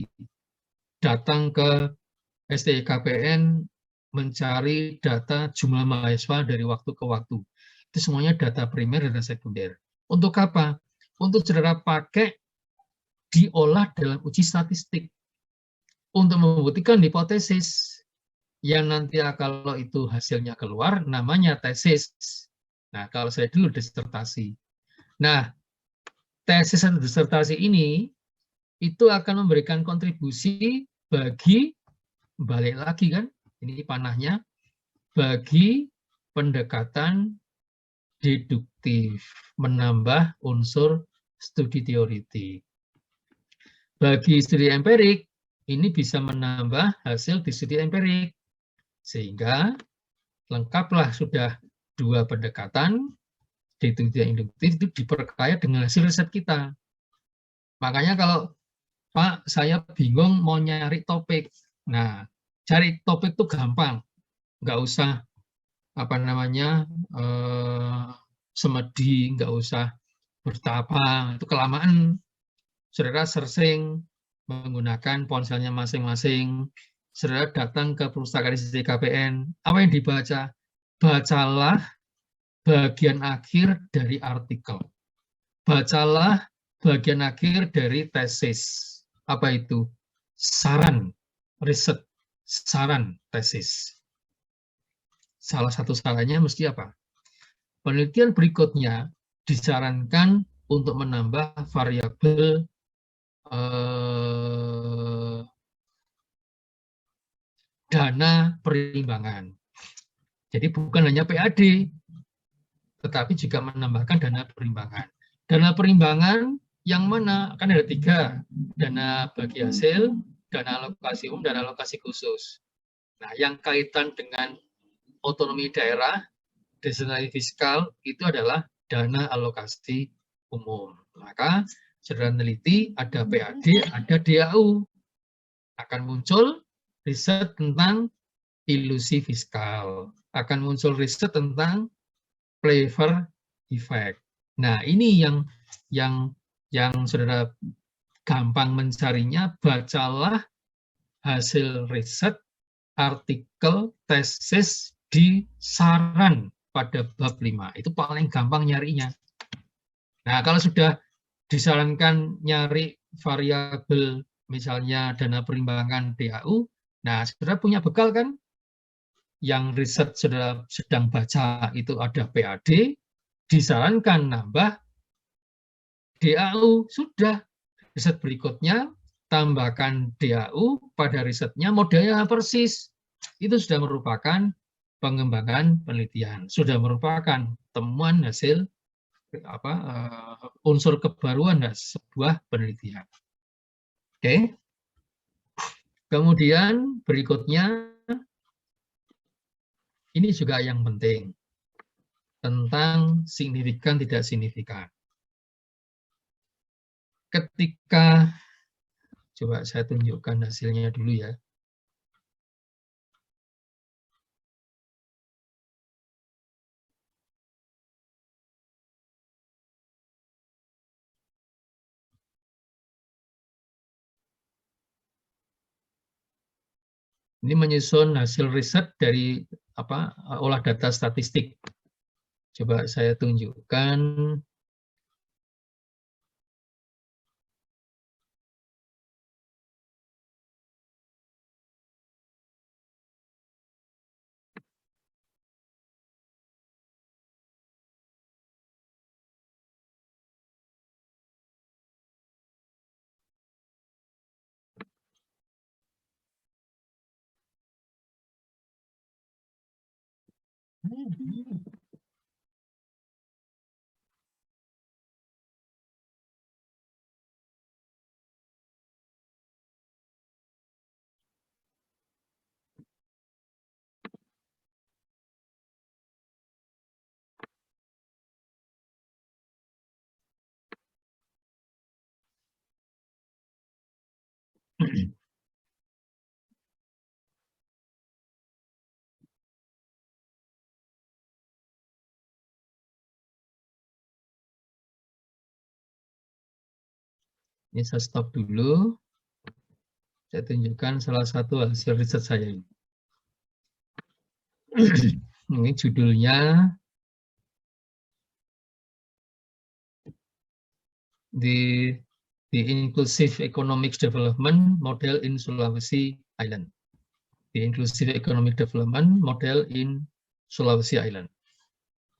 Speaker 1: datang ke STKPN, mencari data jumlah mahasiswa dari waktu ke waktu. Itu semuanya data primer dan sekunder. Untuk apa? Untuk saudara pakai diolah dalam uji statistik untuk membuktikan hipotesis yang nanti kalau itu hasilnya keluar namanya tesis. Nah, kalau saya dulu disertasi. Nah, tesis dan disertasi ini itu akan memberikan kontribusi bagi, balik lagi kan, ini panahnya, bagi pendekatan deduktif, menambah unsur studi teoritik. Bagi studi empirik, ini bisa menambah hasil di studi empirik. Sehingga lengkaplah sudah dua pendekatan, deduktif dan induktif itu diperkaya dengan hasil riset kita. Makanya kalau Pak, saya bingung mau nyari topik. Nah, cari topik itu gampang, nggak usah apa namanya semedi, nggak usah bertapa, itu kelamaan. Saudara searching menggunakan ponselnya masing-masing. Saudara datang ke perpustakaan STKPN. Apa yang dibaca? Bacalah bagian akhir dari artikel. Bacalah bagian akhir dari tesis. Apa itu? Saran, riset, saran, tesis. Salah satu sarannya mesti apa? Penelitian berikutnya disarankan untuk menambah variabel dana perimbangan. Jadi bukan hanya PAD, tetapi juga menambahkan dana perimbangan. Dana perimbangan yang mana? Kan ada 3, dana bagi hasil, dana alokasi umum, dan alokasi khusus. Nah, yang kaitan dengan otonomi daerah, desentralisasi fiskal, itu adalah dana alokasi umum. Maka, saudara meneliti, ada PAD, ada DAU. Akan muncul riset tentang ilusi fiskal. Akan muncul riset tentang flavor effect. Nah, ini yang saudara gampang mencarinya, bacalah hasil riset, artikel, tesis di saran pada bab 5. Itu paling gampang nyarinya. Nah, kalau sudah disarankan nyari variabel, misalnya dana perimbangan DAU, nah, saudara punya bekal kan? Yang riset saudara sedang baca itu ada PAD, disarankan nambah DAU, sudah. Riset berikutnya, tambahkan DAU pada risetnya, modelnya persis. Itu sudah merupakan pengembangan penelitian, sudah merupakan temuan hasil unsur kebaruan dari sebuah penelitian. Oke. Kemudian berikutnya, ini juga yang penting, tentang signifikan tidak signifikan. Ketika, coba saya tunjukkan hasilnya dulu ya. Ini menyusun hasil riset dari olah data statistik. Coba saya tunjukkan. Ini saya stop dulu. Saya tunjukkan salah satu hasil riset saya ini. Ini judulnya The Inclusive Economic Development Model in Sulawesi Island. The Inclusive Economic Development Model in Sulawesi Island.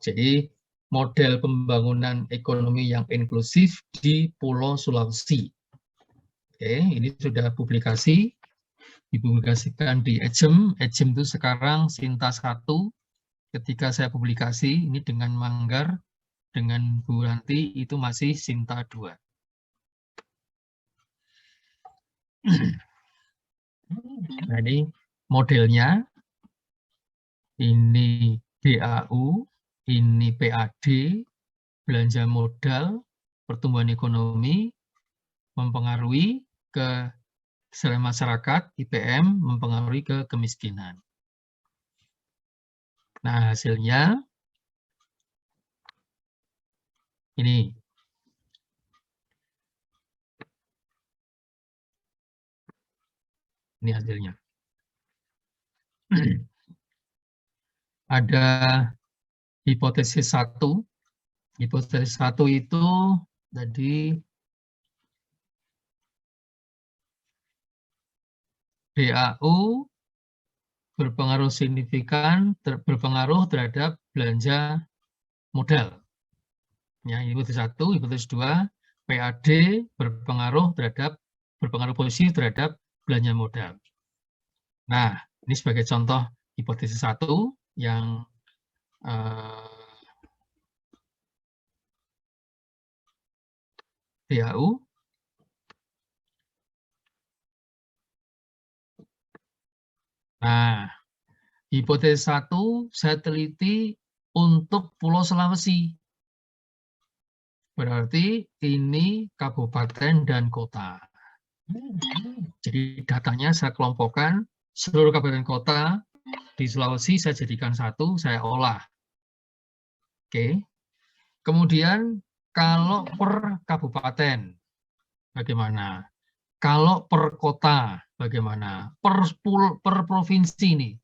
Speaker 1: Jadi model pembangunan ekonomi yang inklusif di Pulau Sulawesi. Oke, ini sudah publikasi, dipublikasikan di EJEM. EJEM itu sekarang Sinta 1. Ketika saya publikasi, ini dengan Manggar, dengan Bu Ranti, itu masih Sinta 2. Nah, ini modelnya. Ini DAU, ini PAD, belanja modal, pertumbuhan ekonomi, mempengaruhi ke kesejahteraan masyarakat, IPM, mempengaruhi ke kemiskinan. Nah, hasilnya ini. Ini hasilnya. Ada hipotesis 1. Hipotesis 1 itu tadi DAU berpengaruh signifikan, berpengaruh terhadap belanja modal. Ya, hipotesis 1, hipotesis 2, PAD berpengaruh positif terhadap belanja modal. Nah, ini sebagai contoh hipotesis 1 yang DAU. Nah, hipotesis 1 saya teliti untuk Pulau Sulawesi. Berarti ini kabupaten dan kota. Jadi datanya saya kelompokkan, seluruh kabupaten kota di Sulawesi saya jadikan satu, saya olah. Oke. Kemudian kalau per kabupaten, bagaimana? Kalau per kota, bagaimana? Per provinsi nih.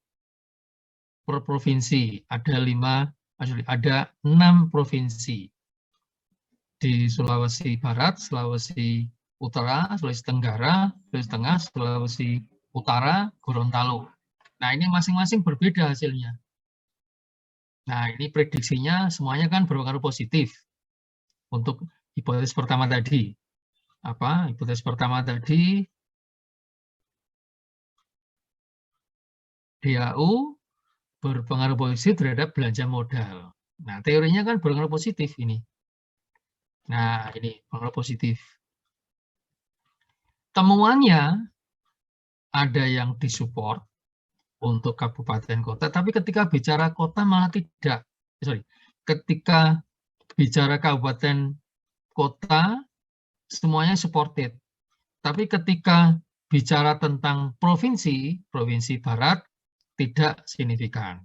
Speaker 1: Per provinsi ada 6 provinsi. Di Sulawesi Barat, Sulawesi Utara, Sulawesi Tenggara, Sulawesi Tengah, Sulawesi Utara, Gorontalo. Nah, ini masing-masing berbeda hasilnya. Nah, ini prediksinya semuanya kan berpengaruh positif. Untuk hipotesis pertama tadi. Apa? Hipotesis pertama tadi, DAU berpengaruh positif terhadap belanja modal. Nah, teorinya kan berpengaruh positif ini. Nah, ini pengaruh positif. Temuannya ada yang disupport untuk kabupaten kota, tapi ketika bicara kota malah tidak. Ketika bicara kabupaten kota semuanya supported. Tapi ketika bicara tentang provinsi, provinsi barat tidak signifikan.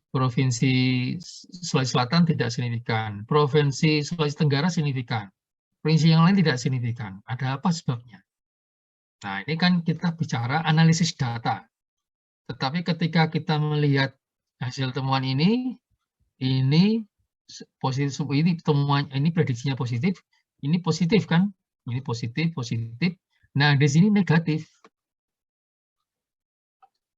Speaker 1: Provinsi Sulawesi Selatan tidak signifikan. Provinsi Sulawesi Tenggara signifikan. Provinsi yang lain tidak signifikan. Ada apa sebabnya? Nah, ini kan kita bicara analisis data. Tetapi ketika kita melihat hasil temuan ini positif, ini temuan, ini prediksinya positif, ini positif kan? Ini positif, positif. Nah, di sini negatif.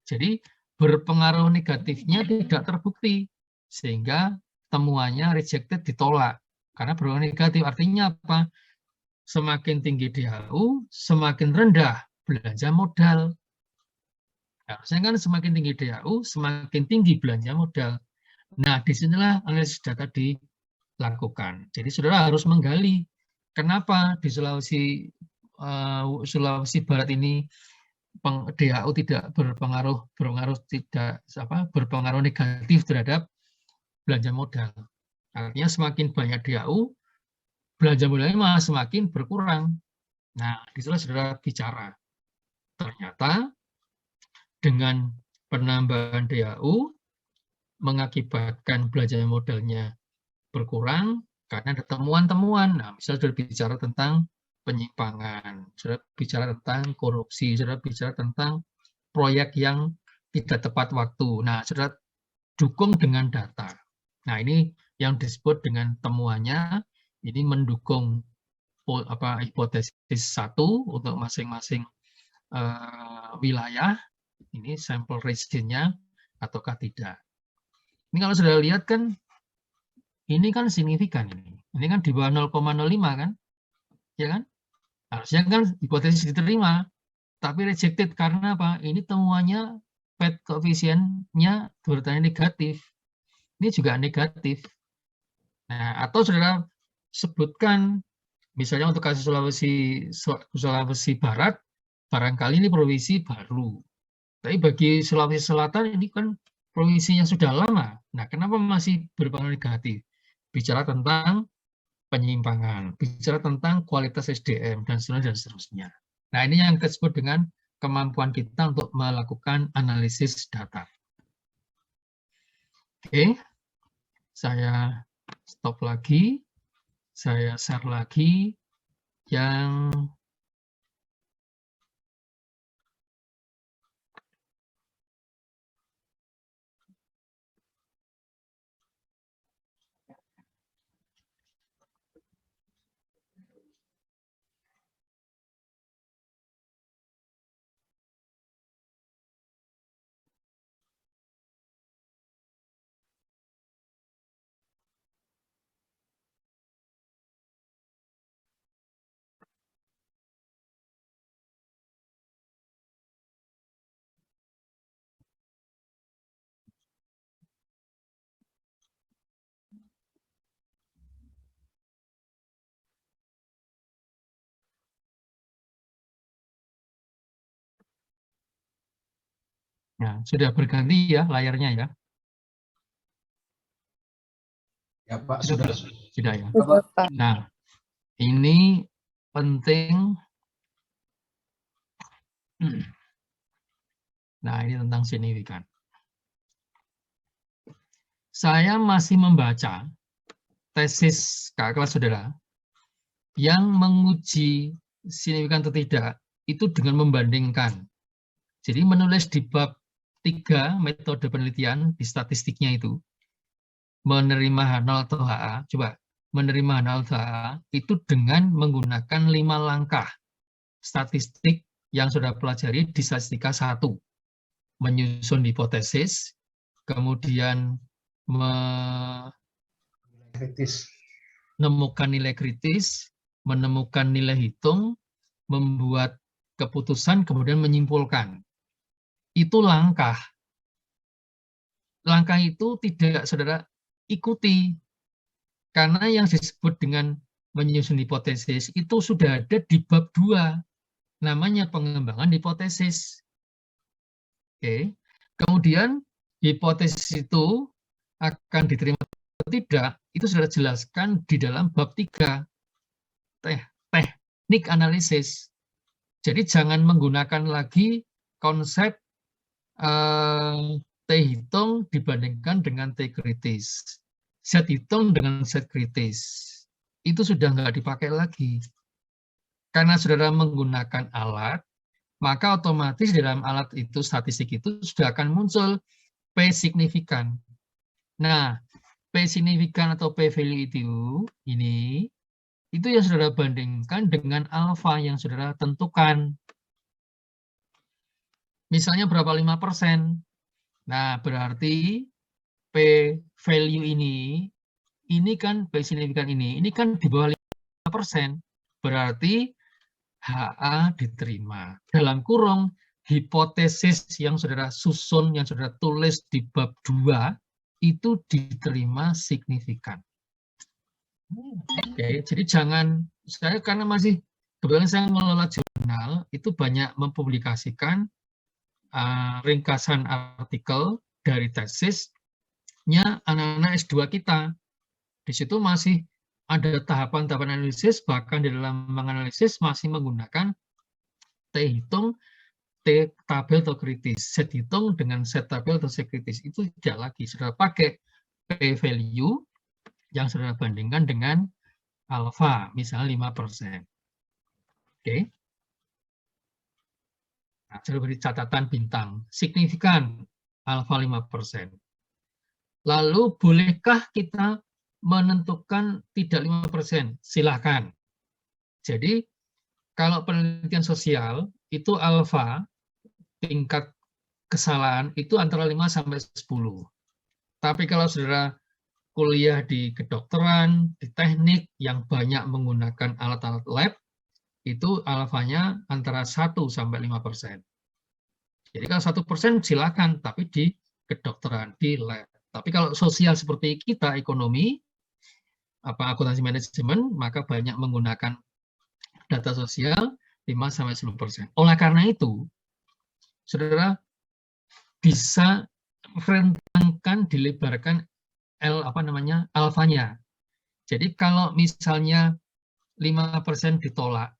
Speaker 1: Jadi berpengaruh negatifnya tidak terbukti, sehingga temuannya rejected, ditolak. Karena berpengaruh negatif artinya apa? Semakin tinggi DAU, semakin rendah belanja modal. Harusnya kan semakin tinggi DAU, semakin tinggi belanja modal. Nah, disinilah analisis data dilakukan. Jadi saudara harus menggali kenapa di Sulawesi Barat ini DAU tidak berpengaruh negatif terhadap belanja modal. Artinya semakin banyak DAU, belanja modalnya malah semakin berkurang. Nah, disitulah saudara bicara. Ternyata dengan penambahan DAU mengakibatkan belanja modalnya berkurang karena ada temuan-temuan. Nah, misalnya sudah bicara tentang penyimpangan, saudara bicara tentang korupsi, saudara bicara tentang proyek yang tidak tepat waktu. Nah, saudara dukung dengan data. Nah, ini yang disebut dengan temuannya, ini mendukung hipotesis 1 untuk masing-masing wilayah, ini sampel region-nya ataukah tidak. Ini kalau sudah lihat kan, ini kan signifikan ini kan di bawah 0,05 kan, ya kan? Harusnya kan hipotesis diterima, tapi rejected karena apa? Ini temuannya PET koefisiennya bertanya negatif. Ini juga negatif. Nah, atau saudara sebutkan, misalnya untuk kasus Sulawesi Barat, barangkali ini provinsi baru. Tapi bagi Sulawesi Selatan ini kan provinsinya sudah lama. Nah, kenapa masih berpengaruh negatif? Bicara tentang penyimpangan, bicara tentang kualitas SDM, dan seterusnya. Nah, ini yang disebut dengan kemampuan kita untuk melakukan analisis data. Oke, saya stop lagi, saya share lagi yang ya, sudah berganti ya layarnya ya.
Speaker 5: Ya Pak, sudah.
Speaker 1: Sudah ya.
Speaker 4: Sudah, Pak.
Speaker 1: Nah, ini penting. Nah, ini tentang signifikan. Saya masih membaca tesis kakak kelas saudara yang menguji signifikan atau tidak itu dengan membandingkan. Jadi menulis di bab 3 metode penelitian di statistiknya itu, menerima H0 atau HA, coba menerima H0 atau HA itu dengan menggunakan 5 langkah statistik yang sudah pelajari di statistika 1. Menyusun hipotesis, kemudian menemukan nilai kritis, menemukan nilai hitung, membuat keputusan, kemudian menyimpulkan. Itu langkah. Langkah itu tidak saudara ikuti. Karena yang disebut dengan menyusun hipotesis itu sudah ada di bab 2. Namanya pengembangan hipotesis. Oke. Kemudian hipotesis itu akan diterima atau tidak, itu sudah dijelaskan di dalam bab 3. Teknik analisis. Jadi jangan menggunakan lagi konsep T hitung dibandingkan dengan T kritis. Z hitung dengan Z kritis. Itu sudah nggak dipakai lagi. Karena saudara menggunakan alat, maka otomatis di dalam alat itu, statistik itu, sudah akan muncul P signifikan. Nah, P signifikan atau P value itu yang saudara bandingkan dengan alfa yang saudara tentukan. Misalnya berapa 5%. Nah, berarti P value ini kan P signifikan ini kan di bawah 5%. Berarti HA diterima. Dalam kurung, hipotesis yang saudara susun, yang saudara tulis di bab 2, itu diterima signifikan. Oke, jadi jangan, saya karena masih, kebetulan saya mengelola jurnal, itu banyak mempublikasikan ringkasan artikel dari tesisnya anak-anak S2 kita. Di situ masih ada tahapan-tahapan analisis, bahkan di dalam menganalisis masih menggunakan T hitung, T tabel atau kritis. Z hitung dengan Z tabel atau Z kritis. Itu tidak lagi. Sudah pakai P value yang sudah bandingkan dengan alfa, misalnya 5%. Oke. Nah, saya beri catatan bintang. Signifikan alfa 5%. Lalu bolehkah kita menentukan tidak 5%? Silakan. Jadi kalau penelitian sosial itu alfa tingkat kesalahan itu antara 5 sampai 10. Tapi kalau saudara kuliah di kedokteran, di teknik yang banyak menggunakan alat-alat lab, itu alfanya antara 1 sampai 5%. Jadi kalau 1% silakan, tapi di kedokteran, di lab. Tapi kalau sosial seperti kita, ekonomi, akuntansi manajemen, maka banyak menggunakan data sosial 5-10%. Oleh karena itu, saudara bisa rentangkan, dilebarkan alfanya. Jadi kalau misalnya 5% ditolak,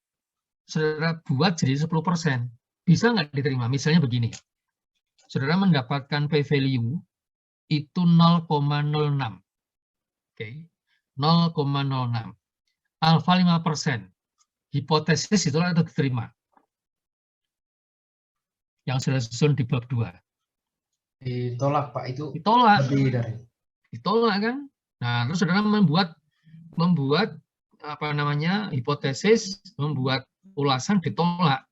Speaker 1: saudara buat jadi 10%. Bisa nggak diterima? Misalnya begini, saudara mendapatkan p-value itu 0,06. Oke, 0,06. Alfa 5%. Hipotesis ditolak atau diterima? Yang sudah susun di bab 2.
Speaker 7: Ditolak, Pak. Itu
Speaker 1: ditolak.
Speaker 7: Lebih dari.
Speaker 1: Ditolak kan? Nah, terus saudara membuat hipotesis, membuat ulasan ditolak.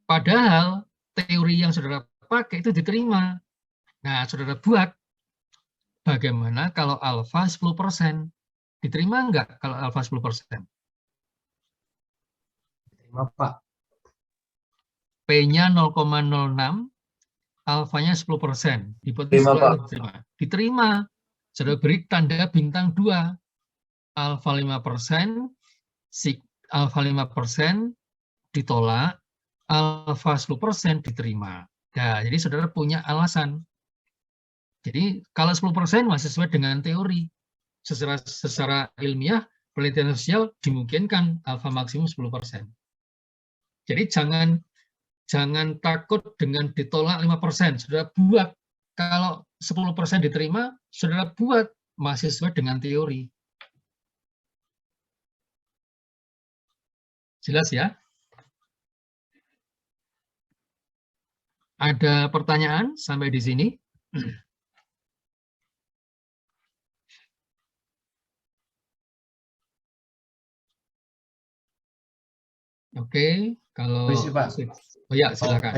Speaker 1: Padahal teori yang saudara pakai itu diterima. Nah, saudara buat bagaimana kalau alfa 10%? Diterima enggak kalau alfa 10%?
Speaker 7: Diterima, Pak.
Speaker 1: P-nya 0,06, alfanya 10%. Hipotesis diterima. Diterima. Saudara beri tanda bintang 2. Alfa 5%, alfa 5% ditolak, alfa 10% diterima. Nah, jadi saudara punya alasan. Jadi kalau 10% masih sesuai dengan teori. Secara ilmiah, penelitian sosial dimungkinkan alfa maksimum 10%. Jadi jangan takut dengan ditolak 5%. Saudara buat. Kalau 10% diterima, saudara buat masih sesuai dengan teori. Jelas ya? Ada pertanyaan sampai di sini? Oke, kalau
Speaker 7: Pak.
Speaker 1: Oh ya, silakan.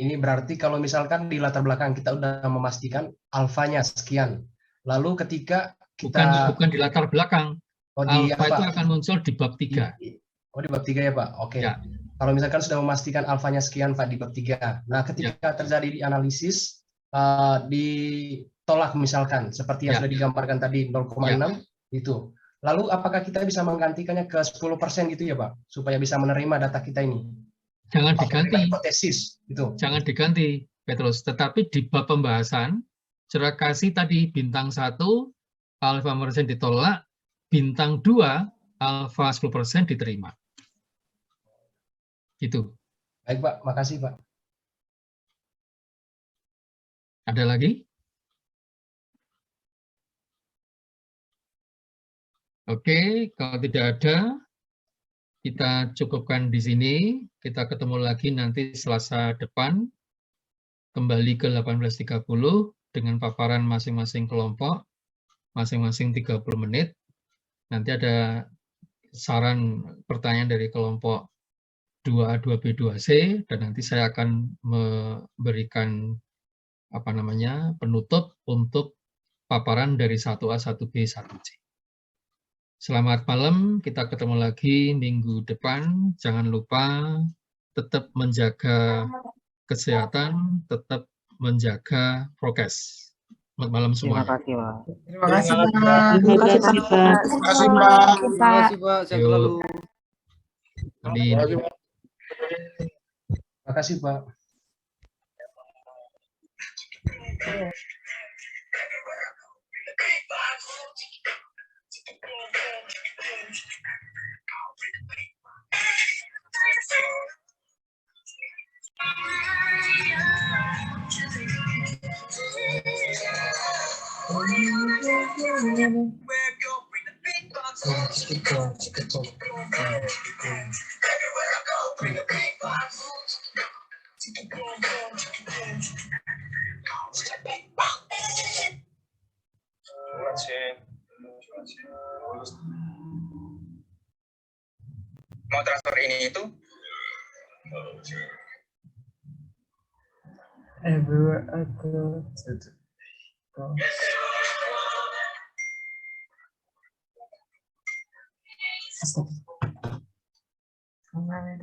Speaker 7: Ini berarti kalau misalkan di latar belakang kita udah memastikan alfanya sekian. Lalu ketika kita
Speaker 1: bukan di latar belakang. Alfa itu akan muncul di bab 3.
Speaker 7: Di bab 3 ya, Pak. Oke.
Speaker 1: Ya.
Speaker 7: Kalau misalkan sudah memastikan alfanya sekian, Pak, di bab 3. Nah, ketika terjadi di analisis, ditolak misalkan, seperti yang sudah digambarkan tadi, 0,6, itu. Lalu, apakah kita bisa menggantikannya ke 10% gitu ya, Pak? Supaya bisa menerima data kita ini.
Speaker 1: Jangan diganti.
Speaker 7: Hipotesis, gitu.
Speaker 1: Jangan diganti, Petrus. Tetapi di bab pembahasan, saudara kasih tadi bintang 1, alfa 5% ditolak, bintang 2, alfa 10% diterima. Gitu.
Speaker 7: Baik, Pak. Makasih, Pak.
Speaker 1: Ada lagi? Oke, kalau tidak ada, kita cukupkan di sini. Kita ketemu lagi nanti Selasa depan, kembali ke 18.30 dengan paparan masing-masing kelompok, masing-masing 30 menit. Nanti ada saran pertanyaan dari kelompok 2A, 2B, 2C, dan nanti saya akan memberikan penutup untuk paparan dari 1A, 1B, 1C. Selamat malam, kita ketemu lagi minggu depan. Jangan lupa tetap menjaga kesehatan, tetap menjaga prokes. Selamat malam semuanya.
Speaker 2: Terima kasih, Pak.
Speaker 5: Terima kasih, Pak. Terima kasih, Pak.
Speaker 8: Terima kasih, Pak. Sehat selalu.
Speaker 1: Amin.
Speaker 7: Terima kasih, Pak.
Speaker 2: Everywhere
Speaker 9: Mau transfer ini itu?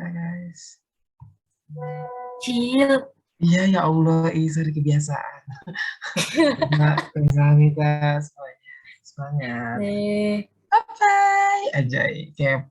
Speaker 2: Guys.
Speaker 3: Siap.
Speaker 2: Iya ya Allah, sorry kebiasaan. Kamsahamnida semuanya. Semangat. Bye. Ajaib. Kayak